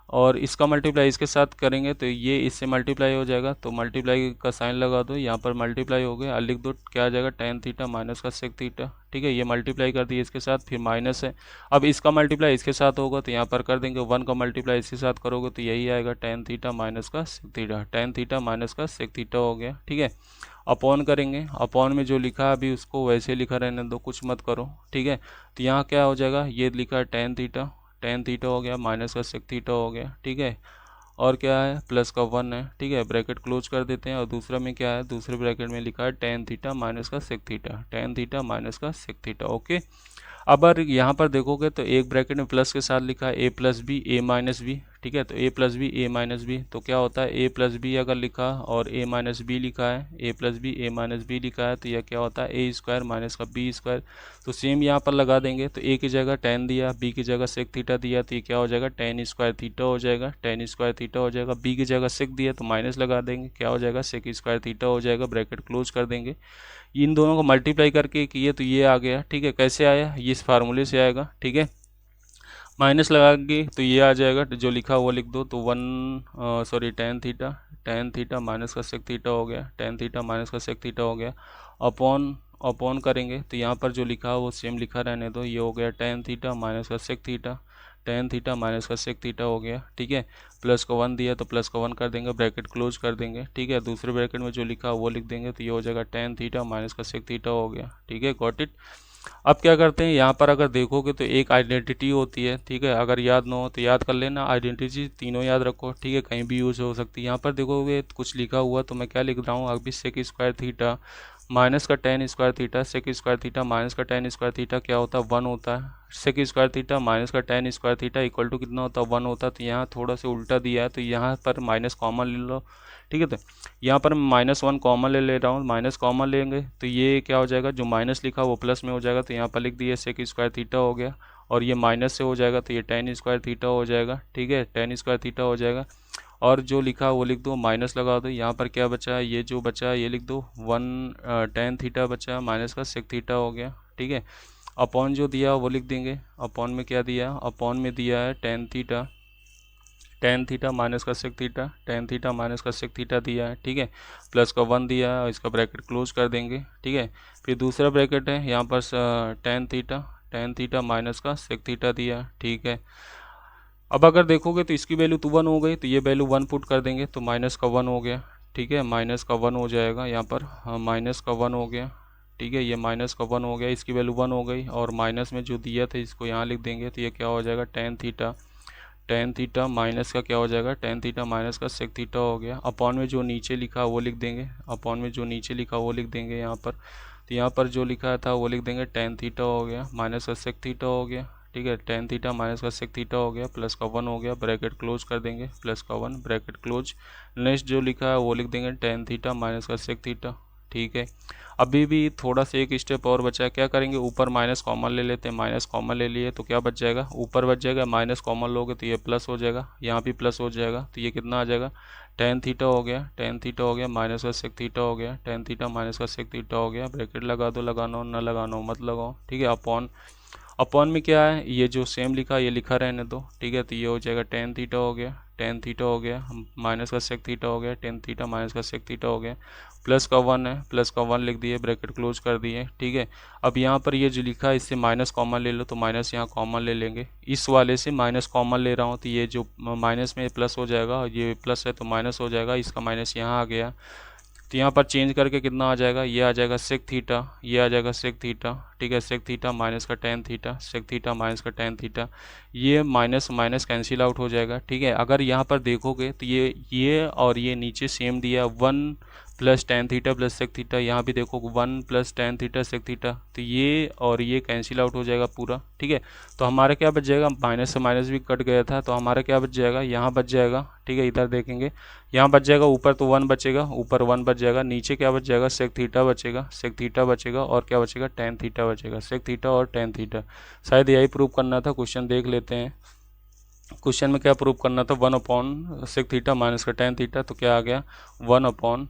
A: और इसका मल्टीप्लाई इसके साथ करेंगे तो ये इससे मल्टीप्लाई हो जाएगा, तो मल्टीप्लाई का साइन लगा दो, यहाँ पर मल्टीप्लाई हो गया, लिख दो क्या आ जाएगा, टेन थीटा माइनस का सेक थीटा। ठीक है, ये मल्टीप्लाई कर दिए इसके साथ, फिर माइनस है, अब इसका मल्टीप्लाई इसके साथ होगा तो यहाँ पर कर देंगे, 1 का मल्टीप्लाई इसके साथ करोगे तो यही आएगा, टेन थीटा माइनस का sec theta, tan theta minus का सेक थीटा हो गया। ठीक है, अपॉन करेंगे, अपॉन में जो लिखा है अभी उसको वैसे लिखा रहने दो, कुछ मत करो। ठीक है, तो यहाँ क्या हो जाएगा, ये लिखा है टेन थीटा, टेन थीटा हो गया माइनस का सेक थीटा हो गया। ठीक है, और क्या है, प्लस का 1 है। ठीक है, ब्रैकेट क्लोज कर देते हैं, और दूसरा में क्या है, दूसरे ब्रैकेट में लिखा है टेन थीटा माइनस का sec theta, tan theta minus का सेक थीटा। ओके, अब अगर यहाँ पर देखोगे तो एक ब्रैकेट में प्लस के साथ लिखा है ए प्लस बी ए माइनस बी। ठीक है, तो ए प्लस बी ए माइनस बी, तो क्या होता है, ए प्लस बी अगर लिखा और ए माइनस बी लिखा है, ए प्लस बी ए माइनस बी लिखा है, तो यह क्या होता है, ए स्क्वायर माइनस का बी स्क्वायर। तो सेम यहाँ पर लगा देंगे, तो ए की जगह टेन दिया, बी की जगह सेक थीटा दिया, तो ये क्या हो जाएगा, टेन स्क्वायर थीटा हो जाएगा, टेन स्क्वायर थीटा हो जाएगा। बी की जगह सेक दिया तो माइनस लगा देंगे, क्या हो जाएगा, सेक स्क्वायर थीटा हो जाएगा, ब्रैकेट क्लोज कर देंगे। इन दोनों को मल्टीप्लाई करके किए तो ये आ गया। ठीक है, कैसे आया, ये इस फार्मूले से आएगा। ठीक है, माइनस लगा के तो ये आ जाएगा, तो जो लिखा वो लिख दो, तो sorry ten theta, tan theta minus का सेक थीटा हो गया, टेन थीटा माइनस का सेक थीटा हो गया, अपॉन अपॉन करेंगे तो यहाँ पर जो लिखा वो सेम लिखा रहने दो, ये हो गया टेन थीटा माइनस का sec theta, tan theta minus का सेक थीटा हो गया। ठीक है, प्लस का 1 दिया तो प्लस का 1 कर देंगे, ब्रैकेट क्लोज कर देंगे। ठीक है, दूसरे ब्रैकेट में जो लिखा वो लिख देंगे, तो ये हो जाएगा टेन थीटा माइनस का सेक थीटा हो गया। ठीक है, गॉट इट। अब क्या करते हैं, यहाँ पर अगर देखोगे तो एक आइडेंटिटी होती है। ठीक है, अगर याद ना हो तो याद कर लेना, आइडेंटिटी तीनों याद रखो। ठीक है, कहीं भी यूज हो सकती है। यहाँ पर देखोगे कुछ लिखा हुआ, तो मैं क्या लिख रहा हूँ, अभी सेक स्क्वायर थीटा माइनस का tan square theta, sec square theta minus का टेन स्क्वायर थीटा क्या होता है, 1 होता है। सेक स्क्वायर थीटा माइनस का tan square theta equal to कितना होता है, 1 होता है। तो यहाँ थोड़ा सा उल्टा दिया है, तो यहाँ पर माइनस कॉमन ले लो। ठीक है, तो यहाँ पर मैं -1 कॉमन ले रहा हूँ, माइनस कॉमन लेंगे तो ये क्या हो जाएगा, जो माइनस लिखा वो प्लस में हो जाएगा, तो यहाँ पर लिख दिए सेक स्क्वायर थीटा हो गया, और ये माइनस से हो जाएगा तो ये टेन स्क्वायर थीटा हो जाएगा। ठीक है, टेन स्क्वायर थीटा हो जाएगा, और जो लिखा वो लिख दो, माइनस लगा दो। यहाँ पर क्या बचा है, ये जो बचा है ये लिख दो, टेन थीटा बचा माइनस का सेक थीटा हो गया। ठीक है, अपॉन जो दिया वो लिख देंगे, अपॉन में क्या दिया, अपॉन में दिया है tan theta tan theta minus का sec theta, tan theta minus का सेक थीटा दिया है, ठीक है, प्लस का 1 दिया है और इसका ब्रैकेट क्लोज कर देंगे, ठीक है। फिर दूसरा ब्रैकेट है यहाँ पर टेन थीटा माइनस का सेक थीटा दिया है, ठीक है। अब अगर देखोगे तो इसकी वैल्यू तो 1 हो गई, तो ये वैल्यू 1 पुट कर देंगे तो माइनस का 1 हो गया, ठीक है, माइनस का 1 हो जाएगा यहाँ पर, हाँ माइनस का 1 हो गया, ठीक है, ये माइनस का 1 हो गया, इसकी वैल्यू 1 हो गई और माइनस में जो दिया था इसको यहाँ लिख देंगे तो ये क्या हो जाएगा, टेन थीटा माइनस का क्या हो जाएगा, टेन थीटा माइनस का सेक थीटा हो गया, अपॉन में जो नीचे लिखा वो लिख देंगे, अपॉन में जो नीचे लिखा वो लिख देंगे यहाँ पर, तो यहाँ पर जो लिखा था वो लिख देंगे, टेन थीटा हो गया माइनस का सेक थीटा हो गया, ठीक है, टेन थीटा माइनस का सेक थीटा हो गया, प्लस का 1 हो गया, ब्रैकेट क्लोज कर देंगे, प्लस का 1 ब्रैकेट क्लोज। नेक्स्ट जो लिखा है वो लिख देंगे टेन थीटा माइनस का सेक थीटा, ठीक है। अभी भी थोड़ा सा एक स्टेप और बचा है, क्या करेंगे, ऊपर माइनस कॉमन ले लेते हैं, माइनस कॉमन ले लिए तो क्या बच जाएगा, ऊपर बच जाएगा, माइनस कॉमन लोगे तो ये प्लस हो जाएगा, यहाँ भी प्लस हो जाएगा, तो ये कितना आ जाएगा, टेन थीटा हो गया, टेन थीटा हो गया माइनस का सेक थीटा हो गया, टेन थीटा माइनस का सेक थीटा हो गया, ब्रैकेट लगा दो, लगाना हो ना लगाना हो मत लगाओ, ठीक है। अपॉन अपॉन में क्या है, ये जो सेम लिखा ये लिखा रहने दो, ठीक है, तो ये हो जाएगा टेन थीटा हो गया, टेन थीटा हो गया माइनस का सेक थीटा हो गया, टेन थीटा माइनस का सेक थीटा हो गया, प्लस का 1 है, प्लस का 1 लिख दिए, ब्रैकेट क्लोज कर दिए, ठीक है। अब यहाँ पर ये जो लिखा है इससे माइनस कॉमन ले लो, तो माइनस यहाँ कॉमन ले लेंगे, इस वाले से माइनस कॉमन ले रहा हूँ तो ये जो माइनस में प्लस हो जाएगा और ये प्लस है तो माइनस हो जाएगा, इसका माइनस यहाँ आ गया, तो यहाँ पर चेंज करके कितना आ जाएगा, ये आ जाएगा सेक थीटा, ये आ जाएगा सेक थीटा, ठीक है, सेक थीटा माइनस का tan theta, sec theta minus का टेन थीटा, ये माइनस माइनस कैंसिल आउट हो जाएगा, ठीक है। अगर यहाँ पर देखोगे तो ये और ये नीचे सेम दिया, 1 plus tan theta plus sec theta, यहाँ भी देखो 1 plus tan theta sec theta, तो ये और ये कैंसिल आउट हो जाएगा पूरा, ठीक है। तो हमारा क्या बच जाएगा, माइनस से माइनस भी कट गया था तो हमारा क्या बच जाएगा, यहाँ बच जाएगा, ठीक है, इधर देखेंगे यहाँ बच जाएगा, ऊपर तो 1 बचेगा, ऊपर 1 बच जाएगा, नीचे क्या बच जाएगा, सेक थीटा बचेगा, सेक थीटा बचेगा और क्या बचेगा, टेन थीटा बचेगा, सेक थीटा और टेन थीटा। शायद यही प्रूव करना था, क्वेश्चन देख लेते हैं। क्वेश्चन में क्या प्रूव करना था, 1 अपॉन सेक थीटा माइनस का टेन थीटा, तो क्या आ गया, 1 अपॉन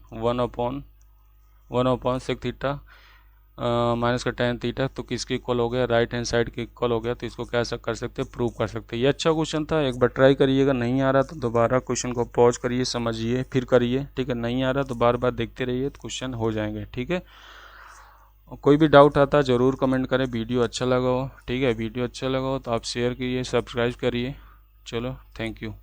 A: सेक थीटा माइनस का टेन थीटा, तो किसके इक्वल हो गया, राइट हैंड साइड के इक्वल हो गया, तो इसको क्या कर सकते हैं, प्रूव कर सकते हैं। ये अच्छा क्वेश्चन था, एक बार ट्राई करिएगा, नहीं आ रहा तो दोबारा क्वेश्चन को पॉज करिए, समझिए, फिर करिए, ठीक है, नहीं आ रहा तो बार बार देखते रहिए तो क्वेश्चन हो जाएंगे, ठीक है। कोई भी डाउट आता ज़रूर कमेंट करें, वीडियो अच्छा लगा हो, ठीक है, वीडियो अच्छा लगा हो तो आप शेयर कीजिए, सब्सक्राइब करिए। चलो, थैंक यू।